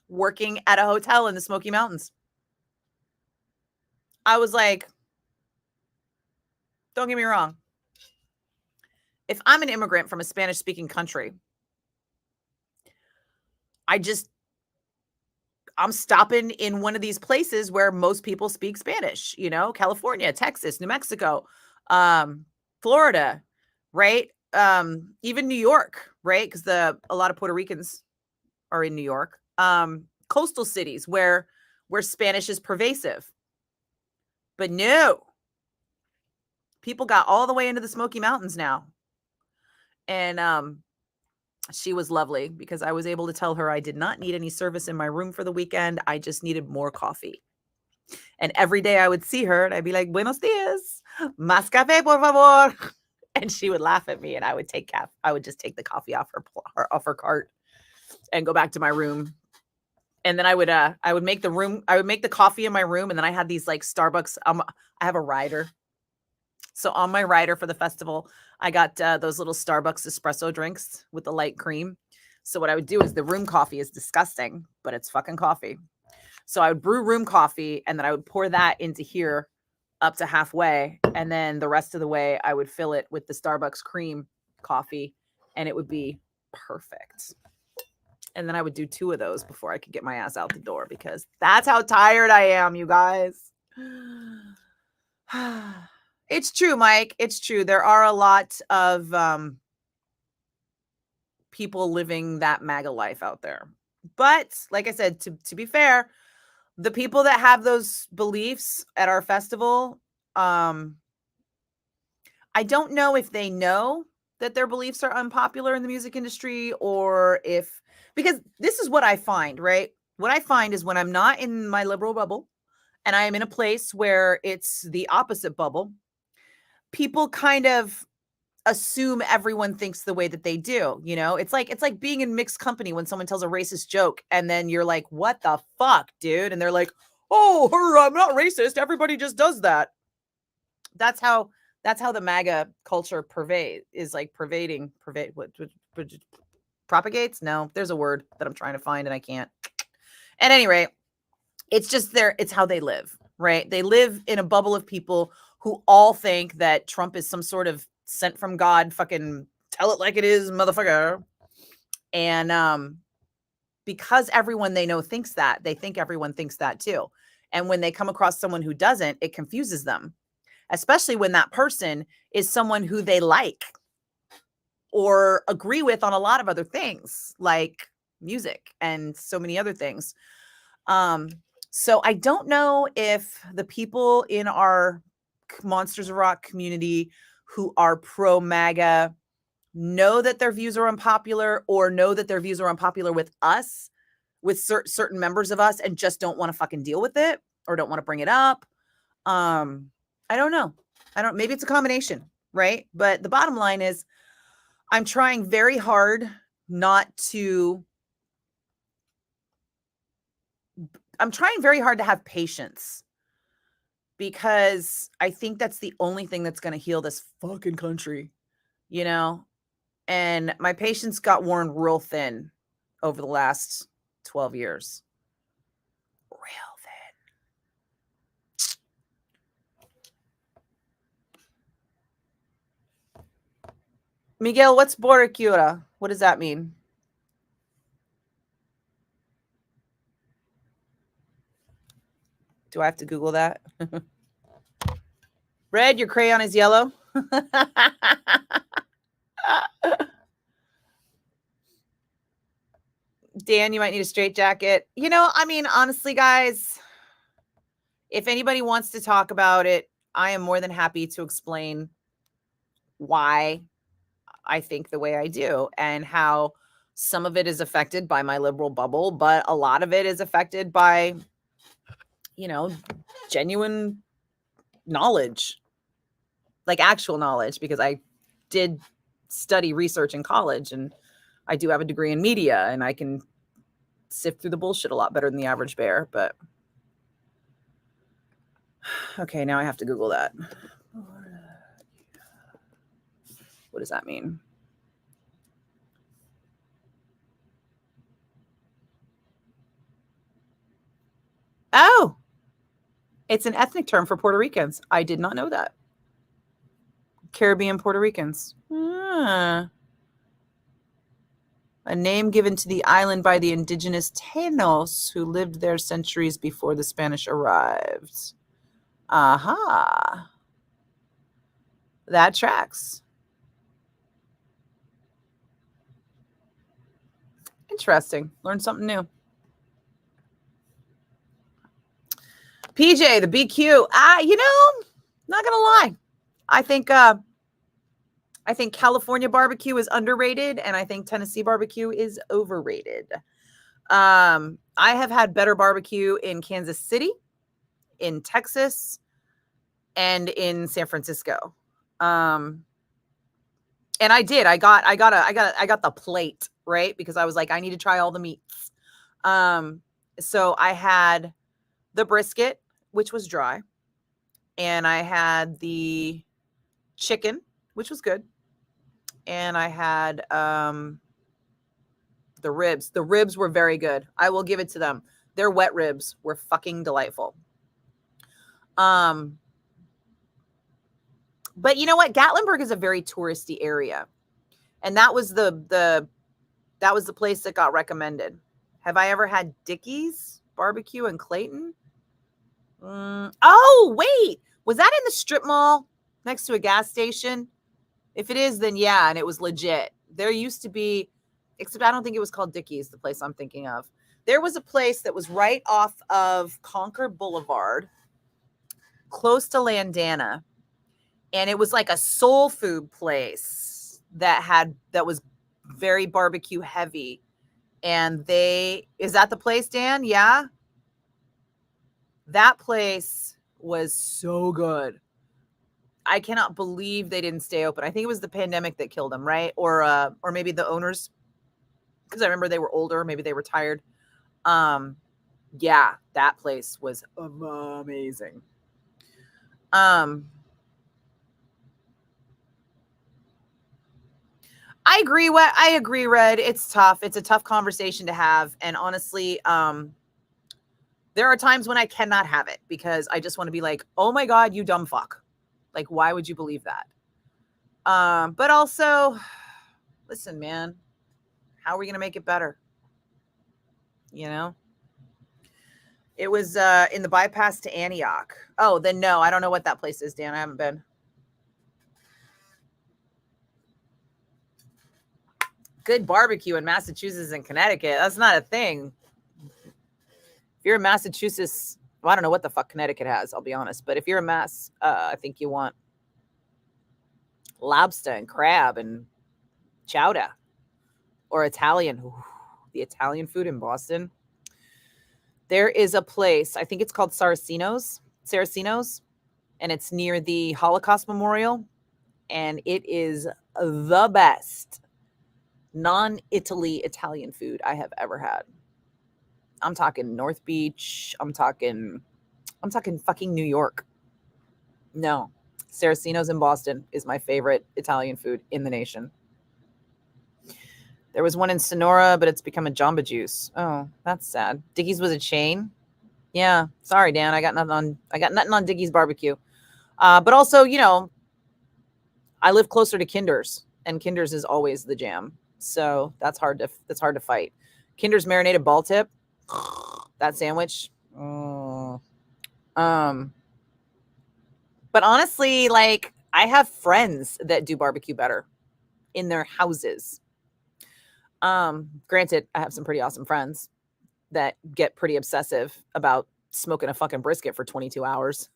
working at a hotel in the Smoky Mountains. I was like, don't get me wrong. If I'm an immigrant from a Spanish speaking country, I'm stopping in one of these places where most people speak Spanish, you know, California, Texas, New Mexico, Florida, right? Even New York, right? Because a lot of Puerto Ricans are in New York. Coastal cities where Spanish is pervasive. But no, people got all the way into the Smoky Mountains now. And she was lovely because I was able to tell her I did not need any service in my room for the weekend. I just needed more coffee. And every day I would see her and I'd be like, buenos dias, más café, por favor. And she would laugh at me and I would just take the coffee off her cart and go back to my room. And then I would make the coffee in my room. And then I had these like Starbucks. I have a rider. So on my rider for the festival, I got those little Starbucks espresso drinks with the light cream. So what I would do is the room coffee is disgusting, but it's fucking coffee. So I would brew room coffee and then I would pour that into here up to halfway. And then the rest of the way, I would fill it with the Starbucks cream coffee and it would be perfect. And then I would do 2 of those before I could get my ass out the door because that's how tired I am, you guys. It's true, Mike. It's true. There are a lot of people living that MAGA life out there. But like I said, to be fair, the people that have those beliefs at our festival, I don't know if they know that their beliefs are unpopular in the music industry, or if, because this is what I find, right? What I find is when I'm not in my liberal bubble and I am in a place where it's the opposite bubble, people kind of assume everyone thinks the way that they do. You know, it's like being in mixed company when someone tells a racist joke and then you're like, what the fuck, dude? And they're like, oh, I'm not racist. Everybody just does that. That's how the MAGA culture propagates. No, there's a word that I'm trying to find and I can't. At any rate, it's just it's how they live, right? They live in a bubble of people who all think that Trump is some sort of sent from God, fucking tell it like it is, motherfucker. And because everyone they know thinks that, they think everyone thinks that too. And when they come across someone who doesn't, it confuses them, especially when that person is someone who they like or agree with on a lot of other things, like music and so many other things. So I don't know if the people in our Monsters of Rock community who are pro MAGA know that their views are unpopular, or know that their views are unpopular with us, with certain members of us, and just don't want to fucking deal with it or don't want to bring it up. I don't know. Maybe it's a combination, right? But the bottom line is I'm trying very hard to have patience, because I think that's the only thing that's going to heal this fucking country, you know? And my patience got worn real thin over the last 12 years. Real thin. Miguel, what's Boricura? What does that mean? Do I have to Google that? Red, your crayon is yellow. Dan, you might need a straitjacket. You know, I mean, honestly, guys, if anybody wants to talk about it, I am more than happy to explain why I think the way I do and how some of it is affected by my liberal bubble, but a lot of it is affected by, you know, genuine knowledge, like actual knowledge, because I did study research in college and I do have a degree in media and I can sift through the bullshit a lot better than the average bear. But okay, now I have to Google that. What does that mean? Oh, it's an ethnic term for Puerto Ricans. I did not know that. Caribbean Puerto Ricans. A name given to the island by the indigenous Taínos who lived there centuries before the Spanish arrived. Aha. That tracks. Interesting. Learned something new. PJ, the BQ. You know, not gonna lie. I think California barbecue is underrated, and I think Tennessee barbecue is overrated. I have had better barbecue in Kansas City, in Texas, and in San Francisco. And I did. I got the plate, right? Because I was like, I need to try all the meats. So I had the brisket, which was dry, and I had the chicken, which was good, and I had the ribs. The ribs were very good. I will give it to them. Their wet ribs were fucking delightful. But you know what? Gatlinburg is a very touristy area, and that was the place that got recommended. Have I ever had Dickie's barbecue in Clayton? Oh, wait. Was that in the strip mall next to a gas station? If it is, then yeah, and it was legit. There used to be except I don't think it was called Dickie's, the place I'm thinking of. There was a place that was right off of Concord Boulevard, close to Landana, and it was like a soul food place that was very barbecue heavy. And is that the place, Dan? Yeah. That place was so good. I cannot believe they didn't stay open. I think it was the pandemic that killed them, right? Or maybe the owners, because I remember they were older, maybe they retired. Yeah, that place was amazing. I agree. I agree, Red. It's tough. It's a tough conversation to have. And honestly, there are times when I cannot have it because I just want to be like, oh my God, you dumb fuck. Like, why would you believe that? But also, listen, man, how are we going to make it better? You know? It was in the bypass to Antioch. Oh, then no, I don't know what that place is, Dan. I haven't been. Good barbecue in Massachusetts and Connecticut. That's not a thing. If you're in Massachusetts, well, I don't know what the fuck Connecticut has, I'll be honest. But if you're in Mass, I think you want lobster and crab and chowder or Italian. Ooh, the Italian food in Boston. There is a place, I think it's called Saraceno's, and it's near the Holocaust Memorial. And it is the best non-Italy Italian food I have ever had. I'm talking North Beach. I'm talking fucking New York. No, Saraceno's in Boston is my favorite Italian food in the nation. There was one in Sonora, but it's become a Jamba Juice. Oh, that's sad. Dickie's was a chain. Yeah, sorry, Dan. I got nothing on Dickie's barbecue. But also, you know, I live closer to Kinder's, and Kinder's is always the jam. So that's hard to fight. Kinder's marinated ball tip, that sandwich. But honestly, like, I have friends that do barbecue better in their houses. Granted, I have some pretty awesome friends that get pretty obsessive about smoking a fucking brisket for 22 hours.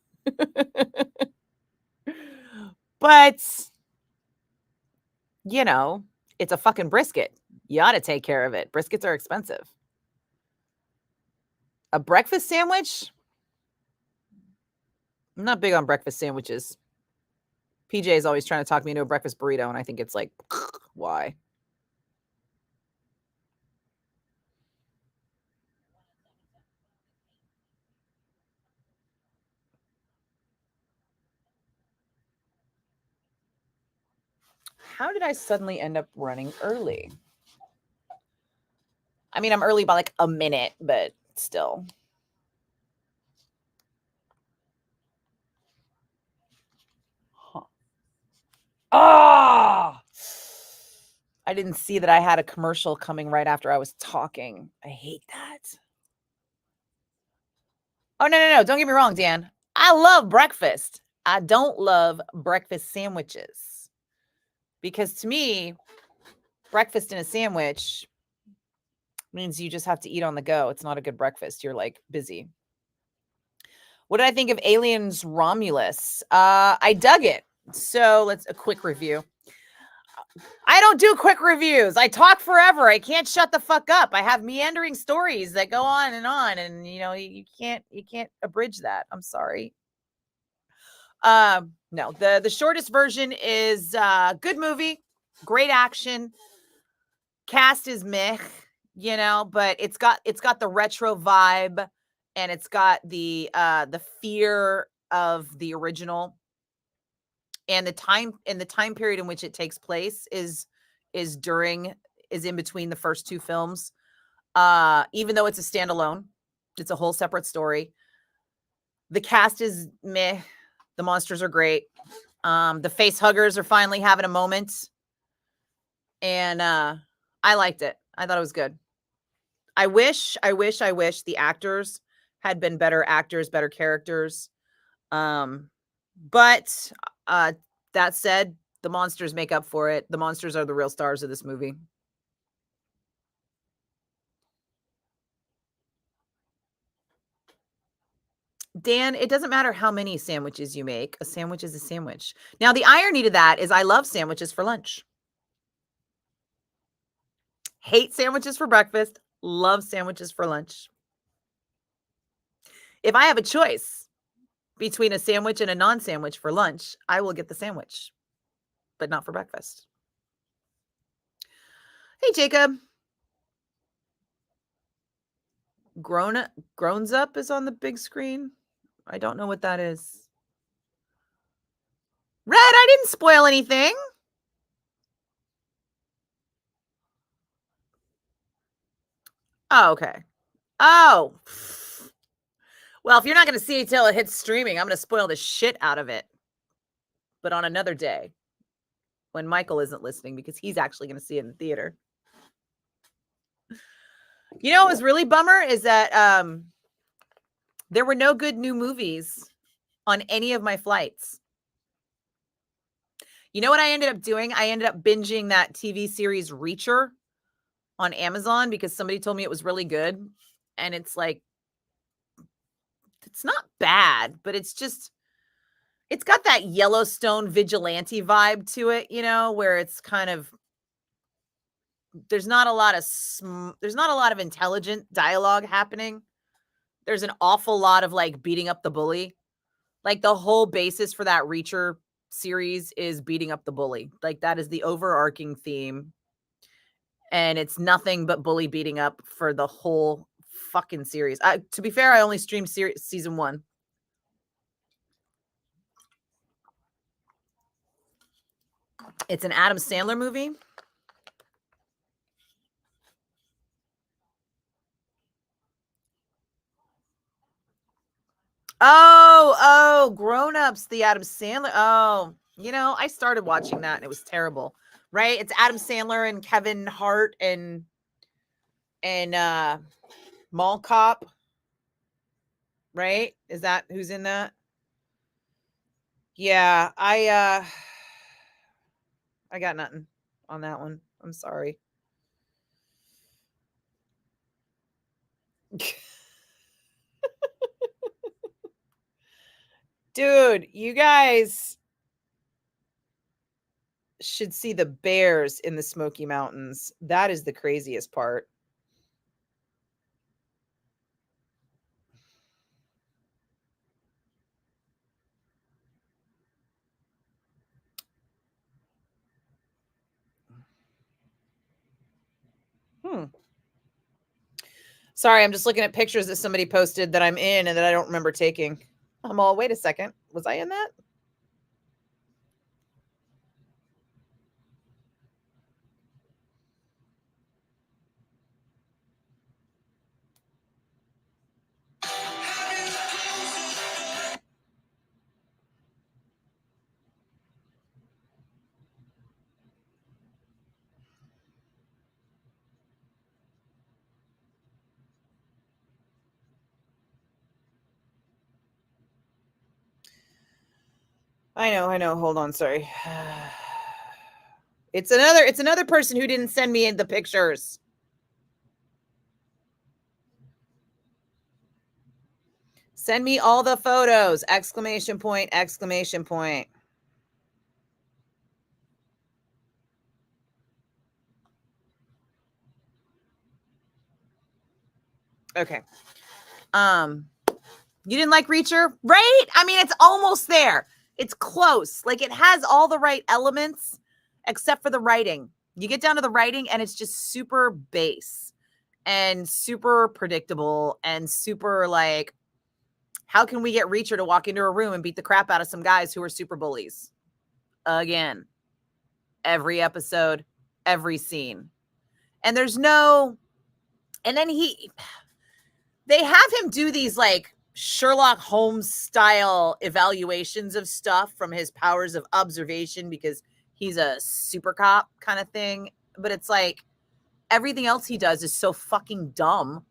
But, you know, it's a fucking brisket. You ought to take care of it. Briskets are expensive. A breakfast sandwich? I'm not big on breakfast sandwiches. PJ is always trying to talk me into a breakfast burrito, and I think it's like, why? How did I suddenly end up running early? I mean, I'm early by like a minute, but still. Huh. Ah! I didn't see that I had a commercial coming right after I was talking. I hate that. Oh, no. Don't get me wrong, Dan. I love breakfast. I don't love breakfast sandwiches. Because to me, breakfast in a sandwich means you just have to eat on the go. It's not a good breakfast. You're like busy. What did I think of Aliens Romulus? I dug it. So a quick review. I don't do quick reviews. I talk forever. I can't shut the fuck up. I have meandering stories that go on, and you know, you can't abridge that. I'm sorry. No, the shortest version is good movie, great action. Cast is meh, you know, but it's got the retro vibe, and it's got the fear of the original. And the time period in which it takes place is in between the first two films. Even though it's a standalone, it's a whole separate story. The cast is meh. The monsters are great. The face huggers are finally having a moment. And I liked it. I thought it was good. I wish the actors had been better actors, better characters. But that said, the monsters make up for it. The monsters are the real stars of this movie. Dan, it doesn't matter how many sandwiches you make. A sandwich is a sandwich. Now, the irony to that is I love sandwiches for lunch. Hate sandwiches for breakfast. Love sandwiches for lunch. If I have a choice between a sandwich and a non-sandwich for lunch, I will get the sandwich, but not for breakfast. Hey, Jacob. Grown Up is on the big screen. I don't know what that is. Red, I didn't spoil anything. Oh, okay. Oh. Well, if you're not going to see it till it hits streaming, I'm going to spoil the shit out of it. But on another day, when Michael isn't listening, because he's actually going to see it in the theater. You know what was really bummer is that there were no good new movies on any of my flights. You know what I ended up doing? I ended up binging that TV series Reacher on Amazon because somebody told me it was really good. And it's like, it's not bad, but it's got that Yellowstone vigilante vibe to it, you know, where it's kind of, there's not a lot of intelligent dialogue happening. There's an awful lot of like beating up the bully. Like the whole basis for that Reacher series is beating up the bully. Like that is the overarching theme. And it's nothing but bully beating up for the whole fucking series. To be fair, I only streamed season 1. It's an Adam Sandler movie. Oh, Grown Ups, the Adam Sandler. Oh, you know, I started watching that and it was terrible, right? It's Adam Sandler and Kevin Hart and Mall Cop, right? Is that who's in that? Yeah, I got nothing on that one. I'm sorry. Dude, you guys should see the bears in the Smoky Mountains. That is the craziest part. Sorry, I'm just looking at pictures that somebody posted that I'm in and that I don't remember taking. I'm all, wait a second. Was I in that? I know. Hold on, sorry. It's another person who didn't send me the pictures. Send me all the photos! Exclamation point, exclamation point. Okay. You didn't like Reacher, right? I mean, it's almost there. It's close. Like it has all the right elements except for the writing. You get down to the writing and it's just super base and super predictable and super like, how can we get Reacher to walk into a room and beat the crap out of some guys who are super bullies? Again, every episode, every scene. And there's no, and then they have him do these like Sherlock Holmes style evaluations of stuff from his powers of observation because he's a super cop kind of thing. But it's like everything else he does is so fucking dumb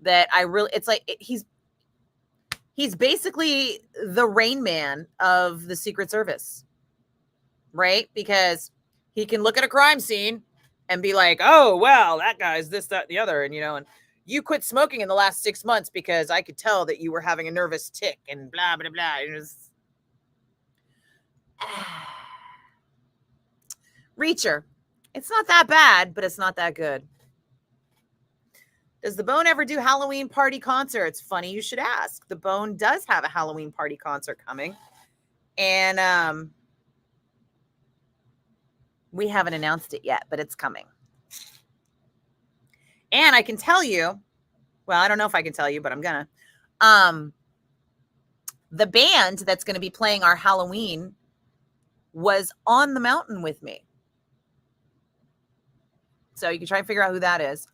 that it's like he's basically the Rain Man of the Secret Service, right? Because he can look at a crime scene and be like, oh, well, that guy's this, that, the other. And, you know, and you quit smoking in the last 6 months because I could tell that you were having a nervous tick and blah, blah, blah. It was... Reacher. It's not that bad, but it's not that good. Does the Bone ever do Halloween party concerts? Funny you should ask. The Bone does have a Halloween party concert coming. And we haven't announced it yet, but it's coming. And I can tell you, well, I don't know if I can tell you, but I'm gonna. The band that's going to be playing our Halloween was on the mountain with me. So you can try and figure out who that is.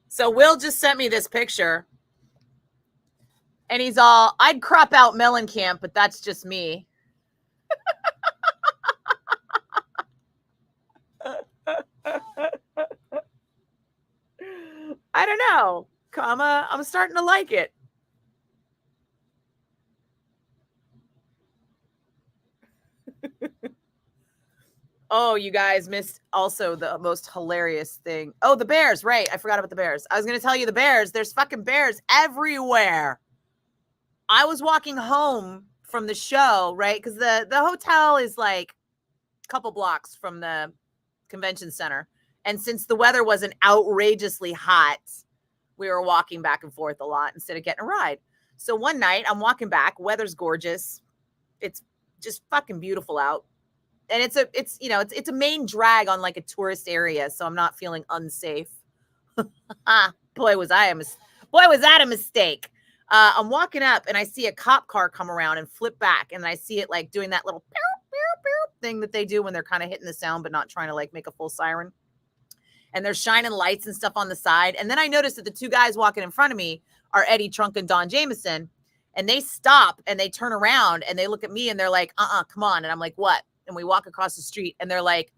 So Will just sent me this picture. And he's all, I'd crop out Mellencamp, but that's just me. I don't know. I'm starting to like it. Oh, you guys missed also the most hilarious thing. Oh, the bears, right. I forgot about the bears. I was going to tell you the bears. There's fucking bears everywhere. I was walking home from the show, right? Because the hotel is like a couple blocks from the convention center. And since the weather wasn't outrageously hot, we were walking back and forth a lot instead of getting a ride. So one night I'm walking back, weather's gorgeous. It's just fucking beautiful out. And it's a main drag on like a tourist area. So I'm not feeling unsafe. Boy, was that a mistake. I'm walking up and I see a cop car come around and flip back. And I see it like doing that little pew, pew, pew thing that they do when they're kind of hitting the sound, but not trying to like make a full siren. And they're shining lights and stuff on the side. And then I noticed that the two guys walking in front of me are Eddie Trunk and Don Jameson. And they stop and they turn around and they look at me and they're like, come on. And I'm like, what? And we walk across the street and they're like,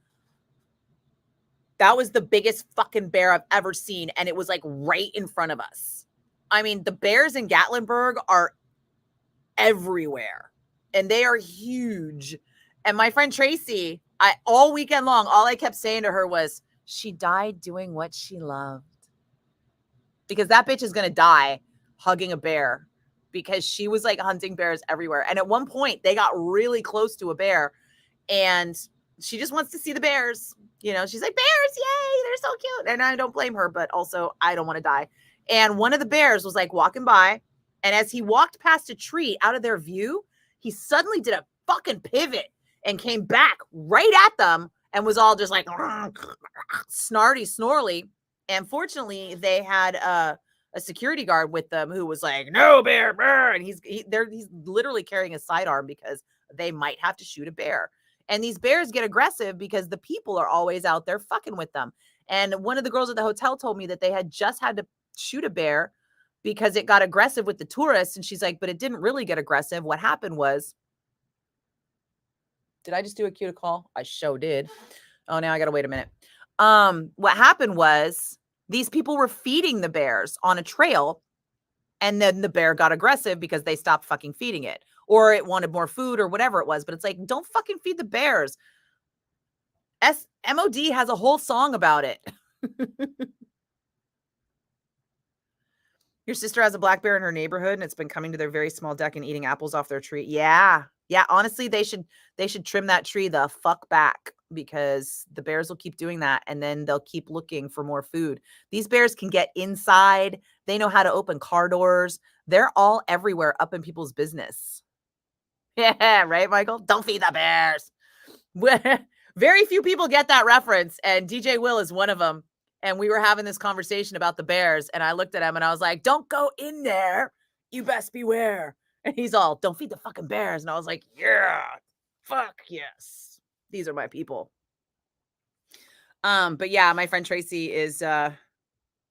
that was the biggest fucking bear I've ever seen. And it was like right in front of us. I mean, the bears in Gatlinburg are everywhere and they are huge. And my friend Tracy, all weekend long, all I kept saying to her was, she died doing what she loved. Because that bitch is going to die hugging a bear because she was like hunting bears everywhere. And at one point they got really close to a bear and she just wants to see the bears. You know, she's like, bears, yay, they're so cute. And I don't blame her, but also I don't want to die. And one of the bears was like walking by. And as he walked past a tree out of their view, he suddenly did a fucking pivot and came back right at them and was all just like snarly, snorly. And fortunately, they had a security guard with them who was like, no bear, bear. And he's literally carrying a sidearm because they might have to shoot a bear. And these bears get aggressive because the people are always out there fucking with them. And one of the girls at the hotel told me that they had just had to shoot a bear because it got aggressive with the tourists. And she's like, but it didn't really get aggressive. What happened was, did I just do a cue to call? I sure did. Oh, now I got to wait a minute. What happened was these people were feeding the bears on a trail. And then the bear got aggressive because they stopped fucking feeding it. Or it wanted more food or whatever it was. But it's like, don't fucking feed the bears. MOD has a whole song about it. Your sister has a black bear in her neighborhood and it's been coming to their very small deck and eating apples off their tree. Yeah. Yeah. Honestly, they should trim that tree the fuck back because the bears will keep doing that. And then they'll keep looking for more food. These bears can get inside. They know how to open car doors. They're all everywhere up in people's business. Yeah. Right, Michael? Don't feed the bears. Very few people get that reference. And DJ Will is one of them. And we were having this conversation about the bears. And I looked at him and I was like, don't go in there. You best beware. And he's all, don't feed the fucking bears. And I was like, yeah, fuck yes. These are my people. But yeah, my friend Tracy is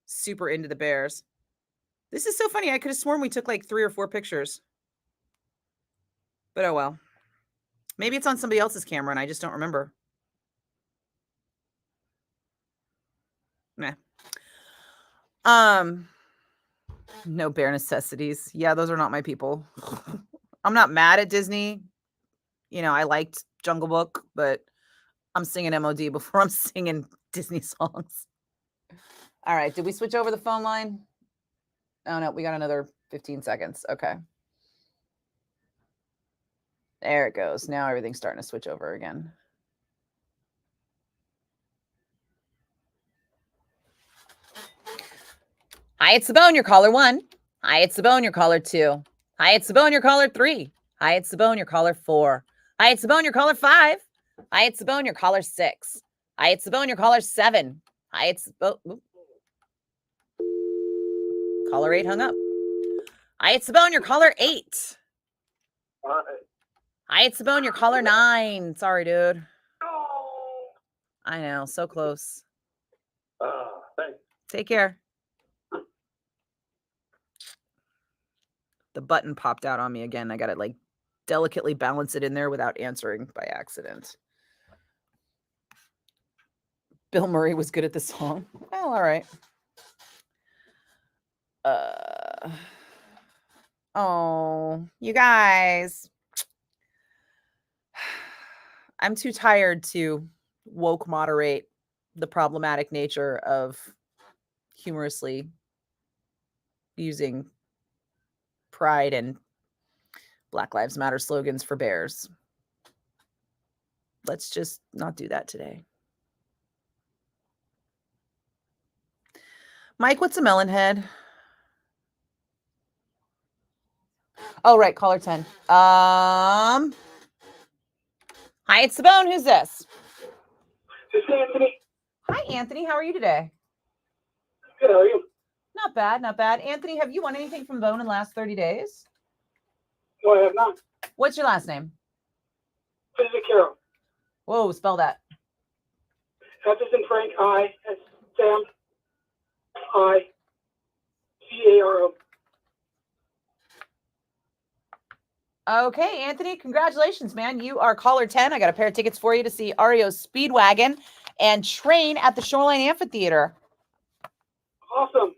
super into the bears. This is so funny. I could have sworn we took like 3 or 4 pictures. But oh well. Maybe it's on somebody else's camera and I just don't remember. Nah. No bare necessities. Yeah, those are not my people. I'm not mad at Disney. You know, I liked Jungle Book, but I'm singing MOD before I'm singing Disney songs. All right. Did we switch over the phone line? Oh, no. We got another 15 seconds. Okay. There it goes. Now everything's starting to switch over again. Hi, it's the bone. Your caller 1. Hi, it's the bone. Your caller 2. Hi, it's the bone. Your caller 3. Hi, it's the bone. Your caller 4. Hi, it's the bone. Your caller 5. Hi, it's the bone. Your caller 6. Hi, it's the bone. Your caller 7. Hi, it's the bone. Caller 8 hung up. Hi, it's the bone. Your caller 8. Hi, it's the bone. Your caller 9. Sorry, dude. I know. So close. Thanks. Take care. The button popped out on me again. I got to like delicately balance it in there without answering by accident. Bill Murray was good at the song. Well, all right. Oh, you guys. I'm too tired to woke moderate the problematic nature of humorously using pride and Black Lives Matter slogans for bears. Let's just not do that today. Mike, what's a melon head? Oh, right. Caller 10. Hi, it's the bone. Who's this? This is Anthony. Hi, Anthony. How are you today? Good, how are you? Not bad, not bad. Anthony, have you won anything from Bone in the last 30 days? No, I have not. What's your last name? Physicaro. Whoa, spell that. F as in Frank, I, as Sam, I, C-A-R-O. Okay, Anthony, congratulations, man. You are caller 10. I got a pair of tickets for you to see REO Speedwagon and Train at the Shoreline Amphitheater. Awesome.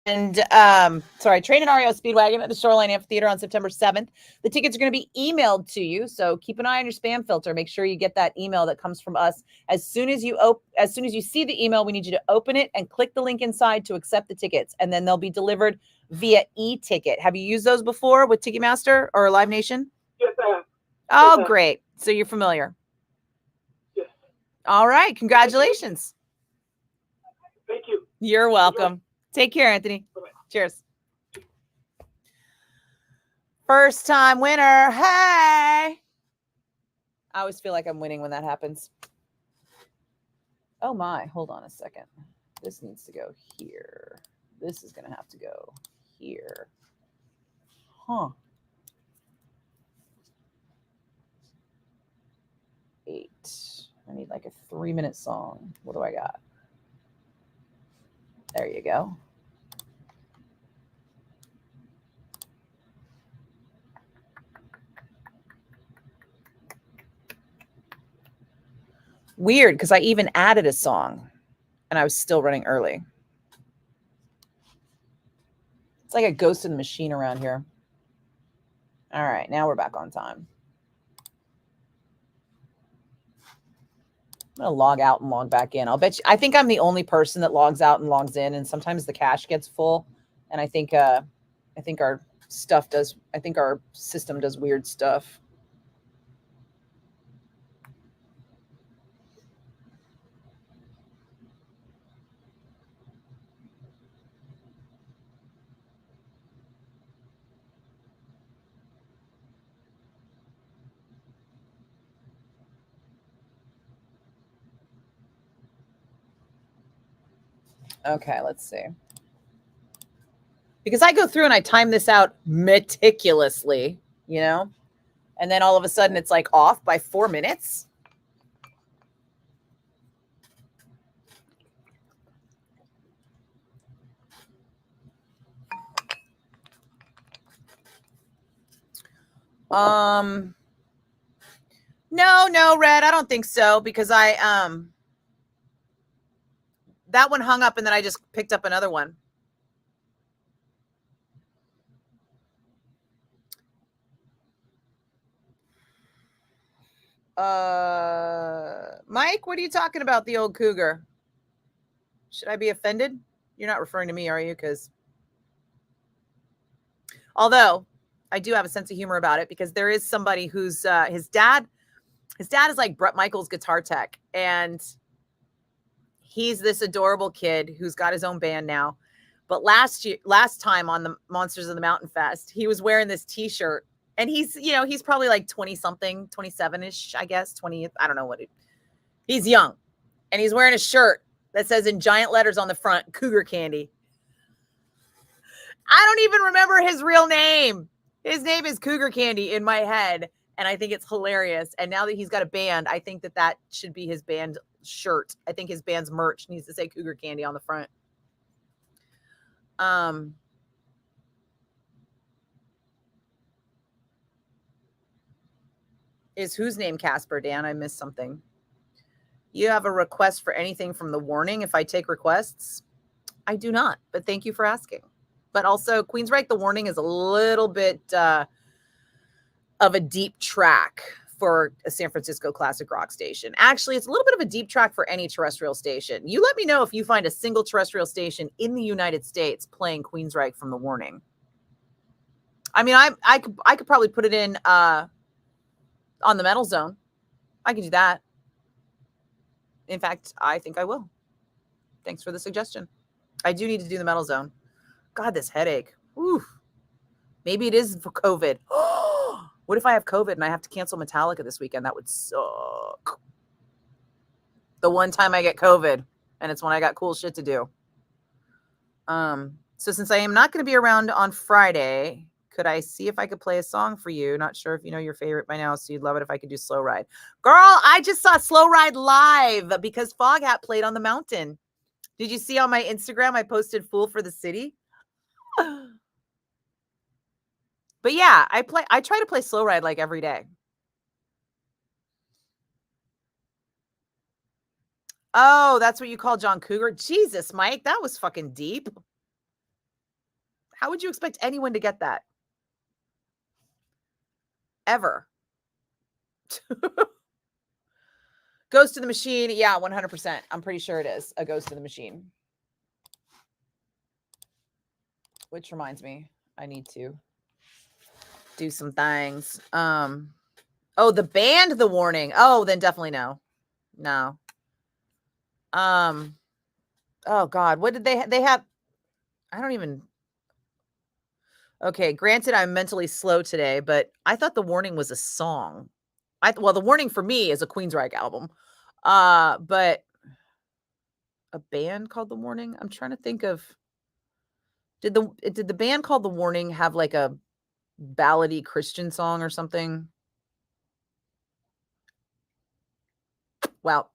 And sorry, Train and REO Speedwagon at the Shoreline Amphitheater on September 7th. The tickets are going to be emailed to you, so keep an eye on your spam filter. Make sure you get that email that comes from us as soon as you see the email. We need you to open it and click the link inside to accept the tickets, and then they'll be delivered via e-ticket. Have you used those before with Ticketmaster or Live Nation? Yes, I have. Oh, Yes, great! So you're familiar. Yes. All right, congratulations. Thank you. You're welcome. Take care, Anthony. Bye-bye. Cheers. First time winner. Hey. I always feel like I'm winning when that happens. Oh my, hold on a second. This needs to go here. This is going to have to go here. Huh. 8. I need like a 3-minute song. What do I got? There you go. Weird, because I even added a song and I was still running early. It's like a ghost in the machine around here. All right, now we're back on time. I'm gonna log out and log back in. I'll bet you. I think I'm the only person that logs out and logs in, and sometimes the cache gets full. And I think our stuff does. I think our system does weird stuff. Okay, let's see. Because I go through and I time this out meticulously, and then all of a sudden it's like off by 4 minutes. No, Red, I don't think so, because that one hung up and then I just picked up another one. Mike, what are you talking about, the old cougar? Should I be offended? You're not referring to me, are you? Because although I do have a sense of humor about it, because there is somebody who's his dad is like Bret Michaels' guitar tech, and he's this adorable kid who's got his own band now. But last time on the Monsters of the Mountain Fest, he was wearing this t-shirt, and he's probably like 20 something, 27ish, I guess, 20. I don't know he's young, and he's wearing a shirt that says in giant letters on the front, Cougar Candy. I don't even remember his real name. His name is Cougar Candy in my head, and I think it's hilarious. And now that he's got a band, I think that should be his band shirt. I think his band's merch needs to say Cougar Candy on the front. Is whose name Casper, Dan? I missed something. You have a request for anything from the warning if I take requests? I do not, but thank you for asking. But also, Queensryche, the warning is a little bit of a deep track for a San Francisco classic rock station. Actually, it's a little bit of a deep track for any terrestrial station. You let me know if you find a single terrestrial station in the United States playing Queensryche from the warning. I mean, I could probably put it in on the Metal Zone. I can do that. In fact, I think I will. Thanks for the suggestion. I do need to do the Metal Zone. God, this headache. Oof. Maybe it is for COVID. What if I have COVID and I have to cancel Metallica this weekend? That would suck. The one time I get COVID, and it's when I got cool shit to do. So since I am not going to be around on Friday, could I see if I could play a song for you? Not sure if you know your favorite by now, so you'd love it if I could do Slow Ride. Girl, I just saw Slow Ride live because Foghat played on the mountain. Did you see on my Instagram I posted Fool for the City? But yeah, I try to play Slow Ride like every day. Oh, that's what you call John Cougar? Jesus, Mike, that was fucking deep. How would you expect anyone to get that? Ever. Ghost in the Machine. Yeah, 100%. I'm pretty sure it is a Ghost in the Machine. Which reminds me, I need to do some things. Oh, the band, The Warning. Oh, then definitely no. No. Oh God, what did they have? I don't even. Okay, granted, I'm mentally slow today, but I thought The Warning was a song. The Warning for me is a Queensryche album. But a band called The Warning. I'm trying to think of. Did the band called The Warning have like a ballady Christian song or something? Well,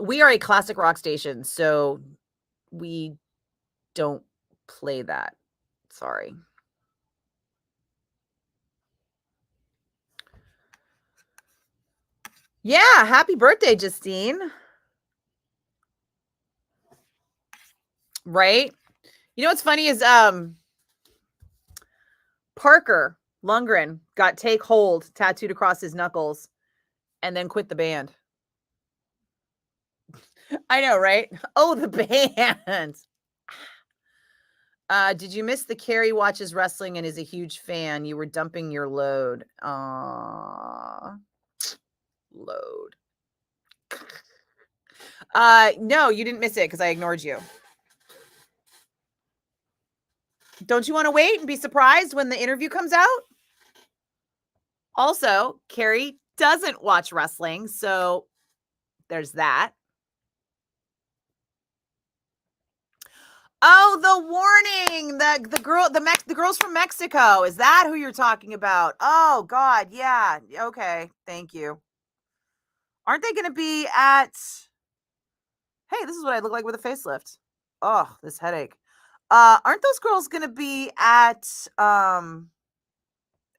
we are a classic rock station, so we don't play that. Sorry. Yeah, happy birthday, Justine. Right? You know what's funny is Parker Lundgren got Take Hold tattooed across his knuckles and then quit the band. I know, right? Oh, the band. Did you miss the Carrie watches wrestling and is a huge fan? You were dumping your load. Load. No, you didn't miss it because I ignored you. Don't you want to wait and be surprised when the interview comes out? Also, Carrie doesn't watch wrestling, so there's that. Oh, the warning. The girls from Mexico. Is that who you're talking about? Oh God, yeah. Okay, thank you. Aren't they going to be at? Hey, this is what I look like with a facelift. Oh, this headache. Aren't those girls going to be at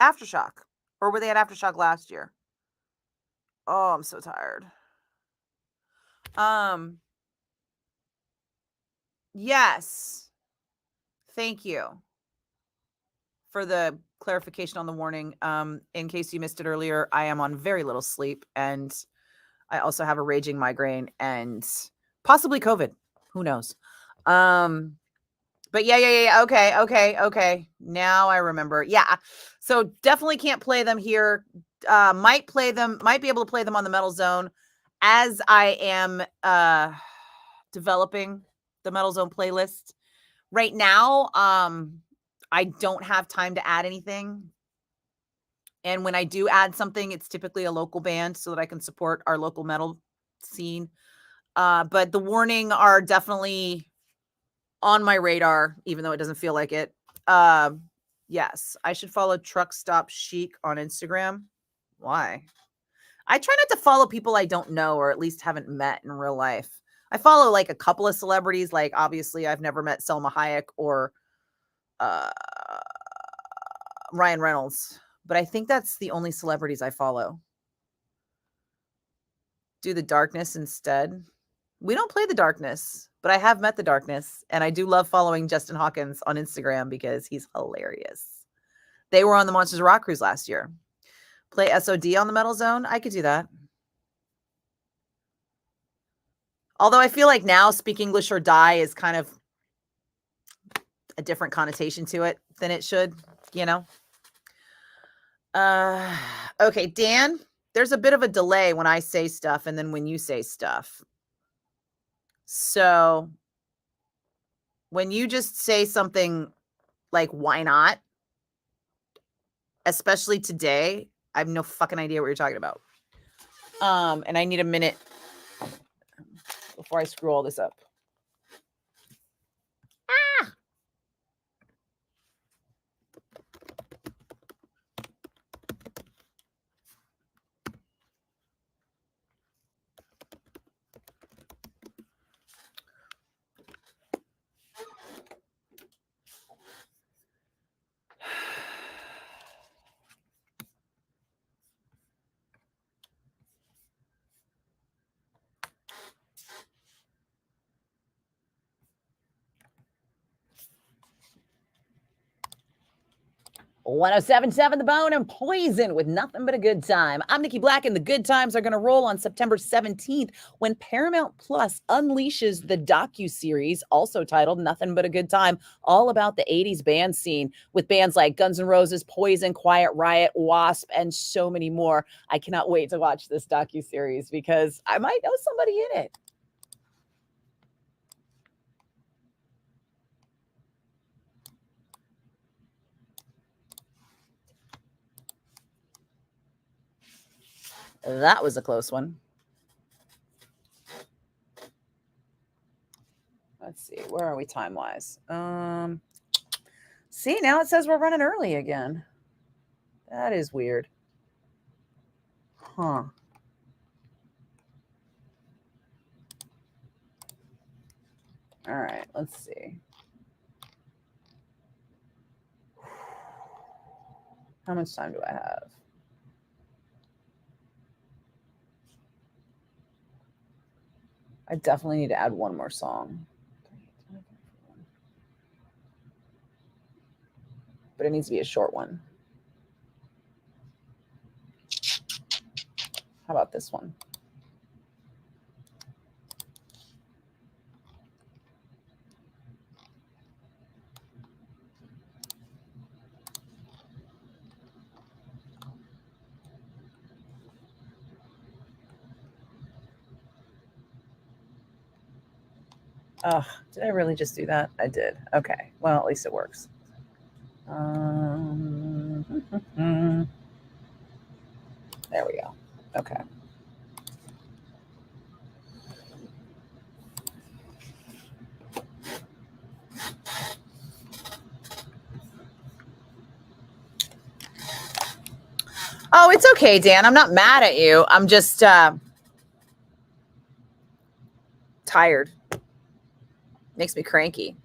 Aftershock, or were they at Aftershock last year? Oh, I'm so tired. Yes. Thank you for the clarification on the warning. In case you missed it earlier, I am on very little sleep, and I also have a raging migraine and possibly COVID. Who knows? But yeah. Okay. Now I remember. Yeah. So definitely can't play them here. Might be able to play them on the Metal Zone as I am developing the Metal Zone playlist. Right now, I don't have time to add anything. And when I do add something, it's typically a local band so that I can support our local metal scene. But the warning are definitely on my radar, even though it doesn't feel like it. Yes, I should follow Truck Stop Chic on Instagram. Why? I try not to follow people I don't know or at least haven't met in real life. I follow like a couple of celebrities. Like obviously I've never met Selma Hayek or Ryan Reynolds, but I think that's the only celebrities I follow. Do the Darkness instead. We don't play the Darkness, but I have met the Darkness, and I do love following Justin Hawkins on Instagram because he's hilarious. They were on the Monsters of Rock cruise last year. Play SOD on the Metal Zone. I could do that. Although I feel like now Speak English or Die is kind of a different connotation to it than it should, you know? Okay, Dan, there's a bit of a delay when I say stuff and then when you say stuff. So when you just say something like, why not? Especially today, I have no fucking idea what you're talking about. And I need a minute before I screw all this up. Ah! .1077 The Bone and Poison with Nothing But a Good Time. I'm Nikki Blakk, and the good times are going to roll on September 17th when Paramount Plus unleashes the docuseries, also titled Nothing But a Good Time, all about the 80s band scene with bands like Guns N' Roses, Poison, Quiet Riot, Wasp, and so many more. I cannot wait to watch this docuseries because I might know somebody in it. That was a close one. Let's see. Where are we time-wise? See, now it says we're running early again. That is weird. Huh. All right, let's see. How much time do I have? I definitely need to add one more song. But it needs to be a short one. How about this one? Oh, did I really just do that? I did. Okay. Well, at least it works. There we go. Okay. Oh, it's okay, Dan. I'm not mad at you. I'm just tired. Makes me cranky.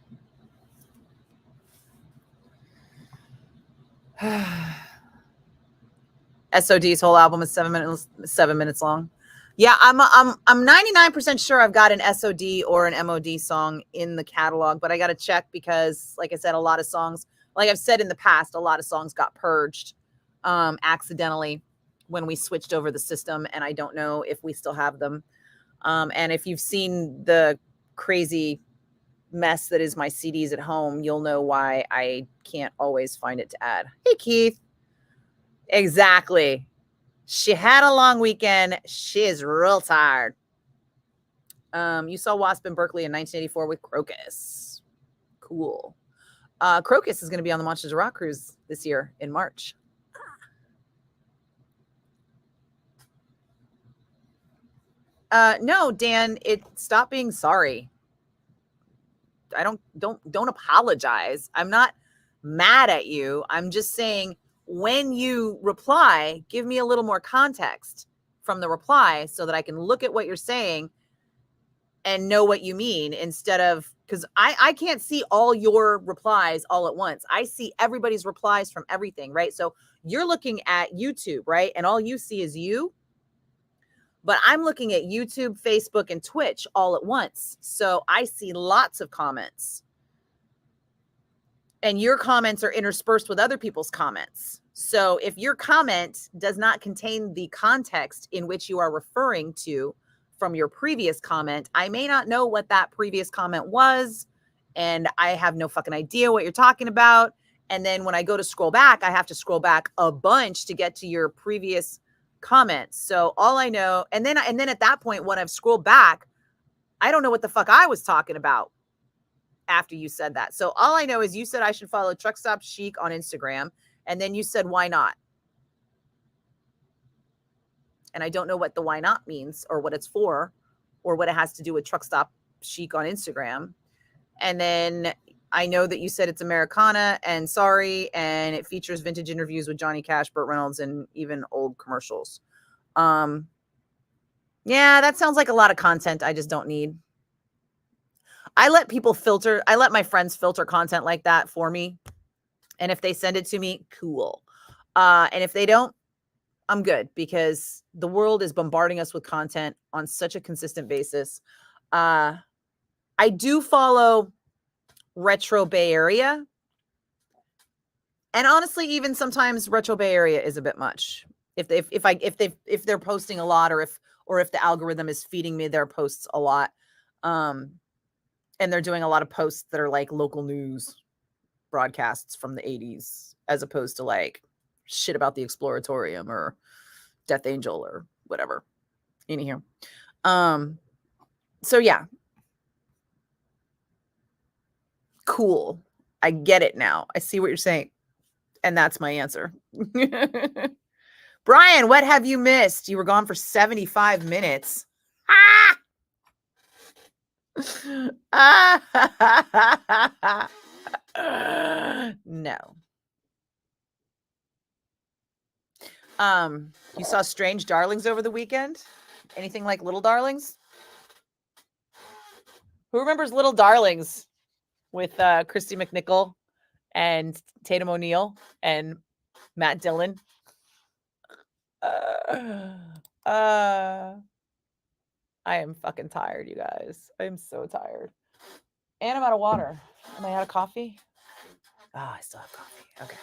SOD's whole album is 7 minutes long. Yeah, I'm 99% sure I've got an SOD or an MOD song in the catalog, but I got to check because, like I said, a lot of songs, like I've said in the past, a lot of songs got purged accidentally when we switched over the system, and I don't know if we still have them. And if you've seen the crazy mess that is my CDs at home, you'll know why I can't always find it to add. Hey, Keith. Exactly. She had a long weekend. She is real tired. You saw Wasp in Berkeley in 1984 with Crocus. Cool. Crocus is going to be on the Monsters of Rock cruise this year in March. No, Dan, stop being sorry. I don't apologize. I'm not mad at you. I'm just saying when you reply, give me a little more context from the reply so that I can look at what you're saying and know what you mean, instead of, because I can't see all your replies all at once. I see everybody's replies from everything, right? So you're looking at YouTube, right? And all you see is you. But I'm looking at YouTube, Facebook, and Twitch all at once. So I see lots of comments. And your comments are interspersed with other people's comments. So if your comment does not contain the context in which you are referring to from your previous comment, I may not know what that previous comment was. And I have no fucking idea what you're talking about. And then when I go to scroll back, I have to scroll back a bunch to get to your previous comments. So all I know, and then at that point, when I've scrolled back, I don't know what the fuck I was talking about after you said that. So all I know is you said I should follow Truck Stop Chic on Instagram, and then you said why not? And I don't know what the why not means, or what it's for, or what it has to do with Truck Stop Chic on Instagram. And then I know that you said it's Americana and sorry, and it features vintage interviews with Johnny Cash, Burt Reynolds, and even old commercials. Yeah, that sounds like a lot of content I just don't need. I let my friends filter content like that for me. And if they send it to me, cool. And if they don't, I'm good, because the world is bombarding us with content on such a consistent basis. I do follow Retro Bay Area. And honestly, even sometimes Retro Bay Area is a bit much. If they're posting a lot, or if the algorithm is feeding me their posts a lot. And they're doing a lot of posts that are like local news broadcasts from the 80s, as opposed to like shit about the Exploratorium or Death Angel or whatever. Anyhow. So yeah. Cool. I get it now. I see what you're saying. And that's my answer. Brian, what have you missed? You were gone for 75 minutes. No. You saw Strange Darlings over the weekend? Anything like Little Darlings? Who remembers Little Darlings with Christy McNichol and Tatum O'Neal and Matt Dillon? I am fucking tired, you guys. I am so tired. And I'm out of water. Am I out of coffee? Oh, I still have coffee. Okay.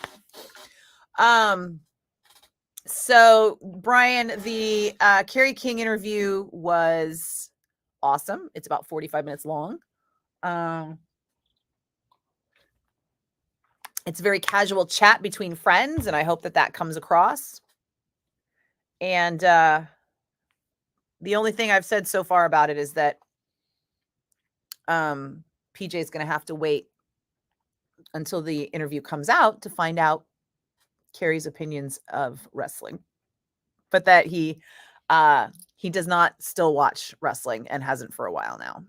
So Brian, the Carrie King interview was awesome. It's about 45 minutes long. It's a very casual chat between friends, and I hope that comes across. And the only thing I've said so far about it is that PJ is going to have to wait until the interview comes out to find out Carrie's opinions of wrestling, but that he does not still watch wrestling and hasn't for a while now.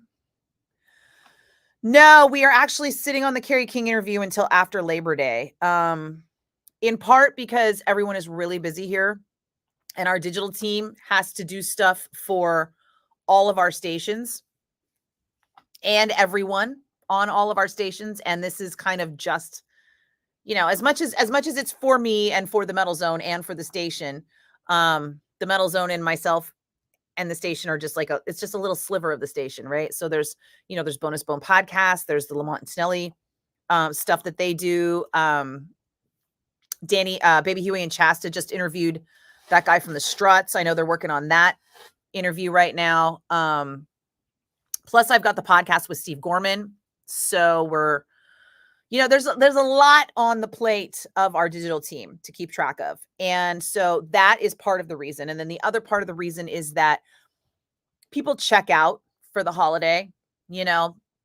No, we are actually sitting on the Carrie King interview until after Labor Day. In part because everyone is really busy here and our digital team has to do stuff for all of our stations and everyone on all of our stations. And this is kind of just, as much as it's for me and for the Metal Zone and for the station, the Metal Zone and myself and the station are just it's just a little sliver of the station, right? So there's Bonus Bone podcast, there's the Lamont and Snelly stuff that they do. Danny, Baby Huey and Chasta just interviewed that guy from the Struts. I know they're working on that interview right now. Plus I've got the podcast with Steve Gorman. So we're, there's a lot on the plate of our digital team to keep track of. And so that is part of the reason. And then the other part of the reason is that people check out for the holiday.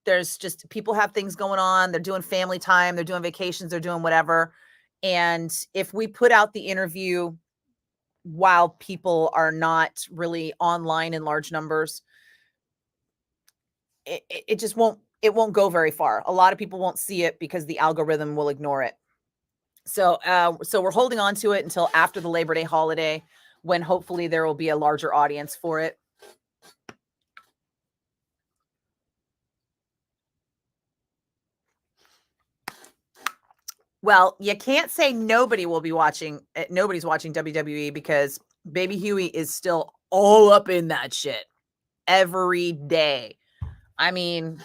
There's just, people have things going on. They're doing family time. They're doing vacations. They're doing whatever. And if we put out the interview while people are not really online in large numbers, it just won't go very far. A lot of people won't see it because the algorithm will ignore it. So we're holding on to it until after the Labor Day holiday, when hopefully there will be a larger audience for it. Well, you can't say nobody's watching WWE because Baby Huey is still all up in that shit every day. I mean,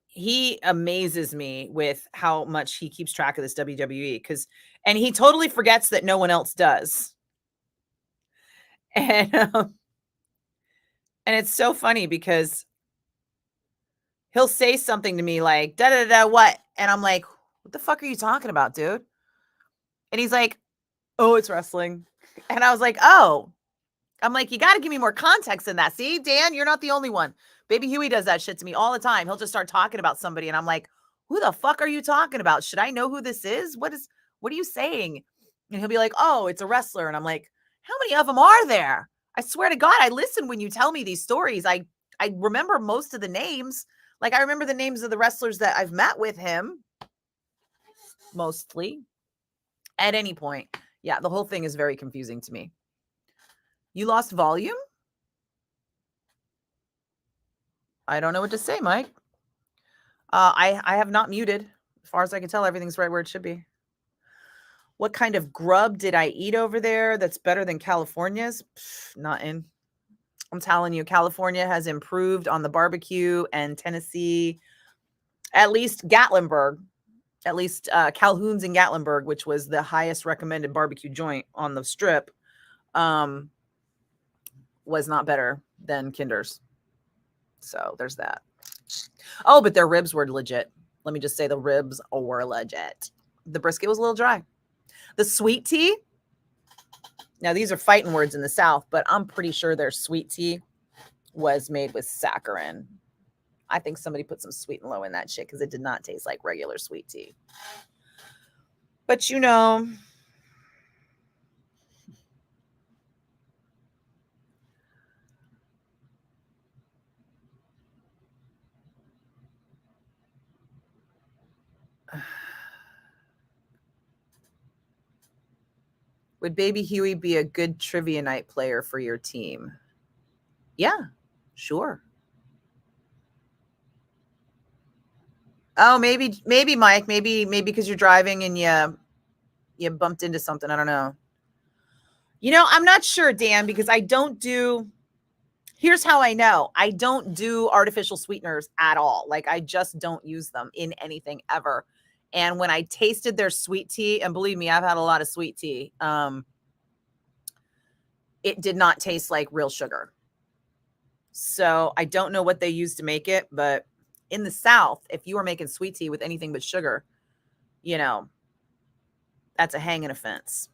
he amazes me with how much he keeps track of this WWE and he totally forgets that no one else does. And it's so funny because he'll say something to me like, da da da, what? And I'm like, what the fuck are you talking about, dude? And he's like, oh, it's wrestling. And I was like, oh, I'm like, you got to give me more context than that. See, Dan, you're not the only one. Baby Huey does that shit to me all the time. He'll just start talking about somebody. And I'm like, who the fuck are you talking about? Should I know who this is? What are you saying? And he'll be like, oh, it's a wrestler. And I'm like, how many of them are there? I swear to God, I listen when you tell me these stories. I remember most of the names. Like, I remember the names of the wrestlers that I've met with him. Mostly. At any point. Yeah, the whole thing is very confusing to me. You lost volume? I don't know what to say, Mike. I have not muted. As far as I can tell, everything's right where it should be. What kind of grub did I eat over there that's better than California's? Nothing. I'm telling you, California has improved on the barbecue, and Tennessee, at least Gatlinburg, at least Calhoun's in Gatlinburg, which was the highest recommended barbecue joint on the strip, was not better than Kinder's. So there's that. Oh, but their ribs were legit. Let me just say the ribs were legit. The brisket was a little dry. The sweet tea. Now, these are fighting words in the South, but I'm pretty sure their sweet tea was made with saccharin. I think somebody put some sweet and low in that shit because it did not taste like regular sweet tea. But would Baby Huey be a good trivia night player for your team? Yeah, sure. Oh, maybe Mike, maybe because you're driving and you bumped into something. I don't know. I'm not sure, Dan, because here's how I know. I don't do artificial sweeteners at all. Like, I just don't use them in anything ever. And when I tasted their sweet tea, and believe me, I've had a lot of sweet tea, it did not taste like real sugar. So I don't know what they used to make it, but in the South, if you were making sweet tea with anything but sugar, that's a hanging offense.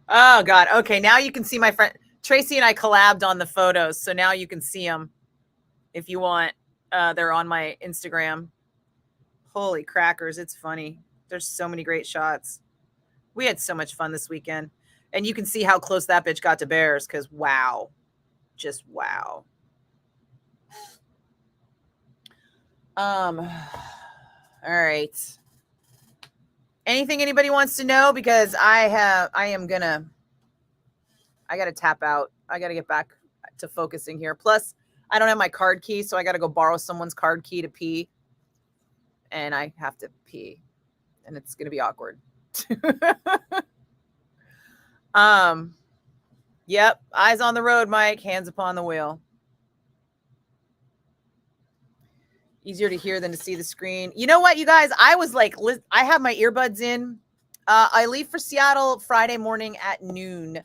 Oh God. Okay. Now you can see my friend Tracy and I collabed on the photos. So now you can see them if you want. They're on my Instagram. Holy crackers. It's funny. There's so many great shots. We had so much fun this weekend. And you can see how close that bitch got to bears because wow. Just wow. All right. Anything anybody wants to know? Because I gotta tap out. I gotta get back to focusing here. Plus, I don't have my card key, so I gotta go borrow someone's card key to pee. And I have to pee. And it's gonna be awkward. Yep. Eyes on the road, Mike. Hands upon the wheel. Easier to hear than to see the screen. You know what, you guys? I was like, I have my earbuds in. I leave for Seattle Friday morning at noon.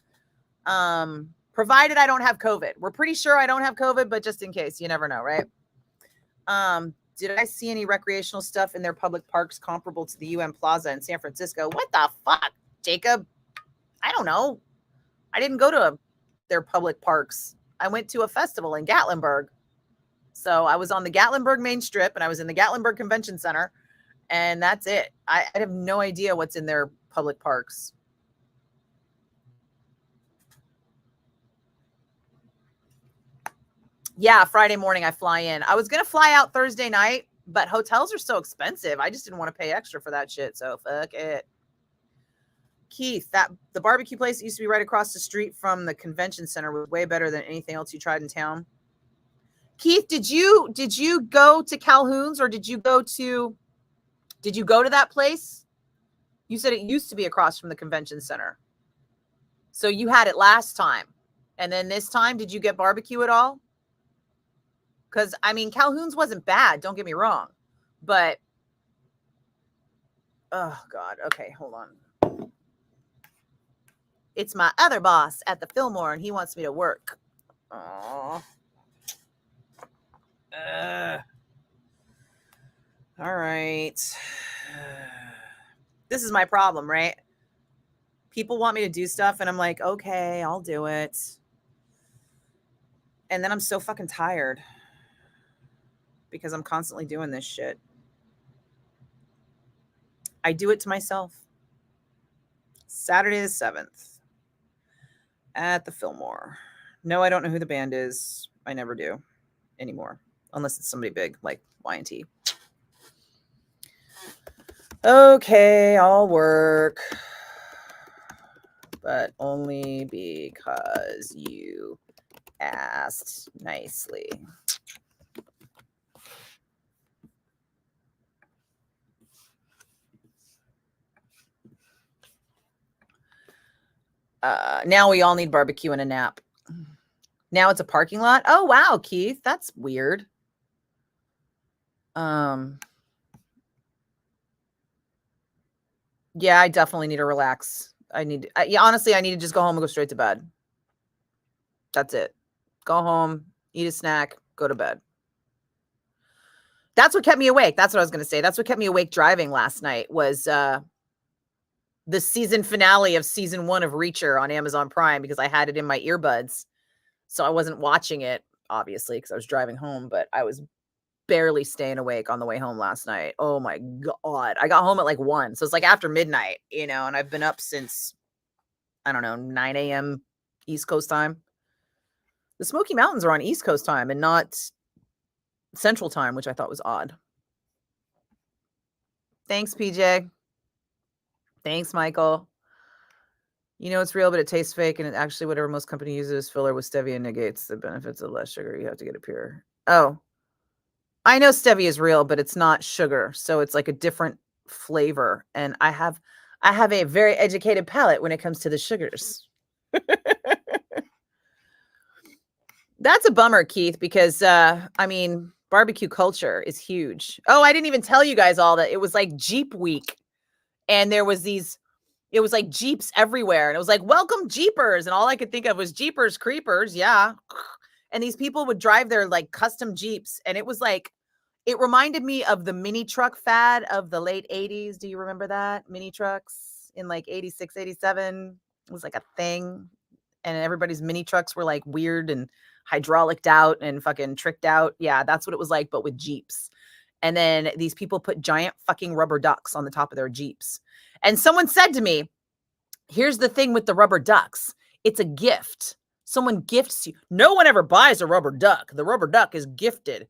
Provided I don't have COVID. We're pretty sure I don't have COVID, but just in case, you never know, right? Did I see any recreational stuff in their public parks comparable to the UN Plaza in San Francisco? What the fuck, Jacob? I don't know. I didn't go to their public parks. I went to a festival in Gatlinburg. So I was on the Gatlinburg main strip and I was in the Gatlinburg Convention Center and that's it. I have no idea what's in their public parks. Yeah, Friday morning I fly in. I was going to fly out Thursday night, but hotels are so expensive. I just didn't want to pay extra for that shit. So fuck it. Keith, the barbecue place that used to be right across the street from the convention center was way better than anything else you tried in town. Keith, did you go to Calhoun's or did you go to that place? You said it used to be across from the convention center. So you had it last time. And then this time, did you get barbecue at all? Because, I mean, Calhoun's wasn't bad. Don't get me wrong. But, oh, God. Okay, hold on. It's my other boss at the Fillmore, and he wants me to work. Aww. All right. This is my problem, right? People want me to do stuff, and I'm like, okay, I'll do it. And then I'm so fucking tired because I'm constantly doing this shit. I do it to myself. Saturday the 7th at the Fillmore. No, I don't know who the band is. I never do anymore, unless it's somebody big like Y&T. Okay, I'll work, but only because you asked nicely. Now we all need barbecue and a nap. Now it's a parking lot. Oh, wow, Keith. That's weird. Yeah, I definitely need to relax. Honestly, I need to just go home and go straight to bed. That's it. Go home, eat a snack, go to bed. That's what kept me awake. That's what I was going to say. That's what kept me awake driving last night was the season finale of season 1 of Reacher on Amazon Prime because I had it in my earbuds. So I wasn't watching it, obviously, because I was driving home, but I was barely staying awake on the way home last night. Oh my God. I got home at like 1. So it's like after midnight, and I've been up since, I don't know, 9 a.m. East Coast time. The Smoky Mountains are on East Coast time and not Central time, which I thought was odd. Thanks, PJ. Thanks, Michael. It's real, but it tastes fake. And it actually, whatever most company uses filler with stevia negates the benefits of less sugar. You have to get it pure. Oh, I know stevia is real, but it's not sugar. So it's like a different flavor. And I have a very educated palate when it comes to the sugars. That's a bummer, Keith, because, barbecue culture is huge. Oh, I didn't even tell you guys all that. It was like Jeep week. And there was it was like Jeeps everywhere. And it was like, welcome Jeepers. And all I could think of was Jeepers Creepers. Yeah. And these people would drive their like custom Jeeps. And it was like, it reminded me of the mini truck fad of the late 80s. Do you remember that? Mini trucks. in like 86, 87 was like a thing. And everybody's mini trucks were like weird and hydrauliced out and fucking tricked out. Yeah, that's what it was like, but with Jeeps. And then these people put giant fucking rubber ducks on the top of their Jeeps. And someone said to me, here's the thing with the rubber ducks. It's a gift. Someone gifts you. No one ever buys a rubber duck. The rubber duck is gifted.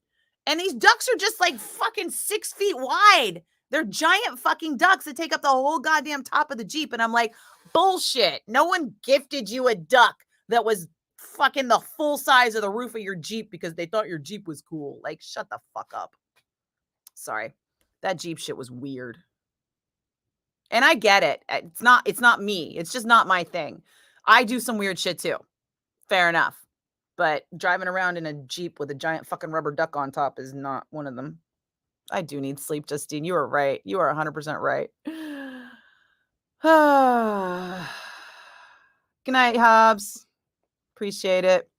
And these ducks are just like fucking 6 feet wide. They're giant fucking ducks that take up the whole goddamn top of the Jeep. And I'm like, bullshit. No one gifted you a duck that was fucking the full size of the roof of your Jeep because they thought your Jeep was cool. Like, shut the fuck up. Sorry. That Jeep shit was weird. And I get it. It's not me. It's just not my thing. I do some weird shit too. Fair enough. But driving around in a Jeep with a giant fucking rubber duck on top is not one of them. I do need sleep, Justine. You are right. You are 100% right. Good night, Hobbs. Appreciate it.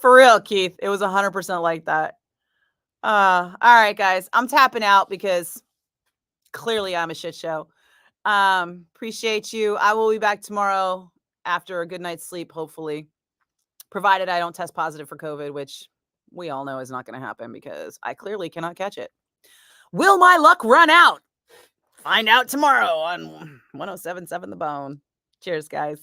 For real, Keith. It was 100% like that. All right, guys. I'm tapping out because clearly I'm a shit show. Appreciate you. I will be back tomorrow after a good night's sleep, hopefully. Provided I don't test positive for COVID, which we all know is not going to happen because I clearly cannot catch it. Will my luck run out? Find out tomorrow on 107.7 The Bone. Cheers, guys.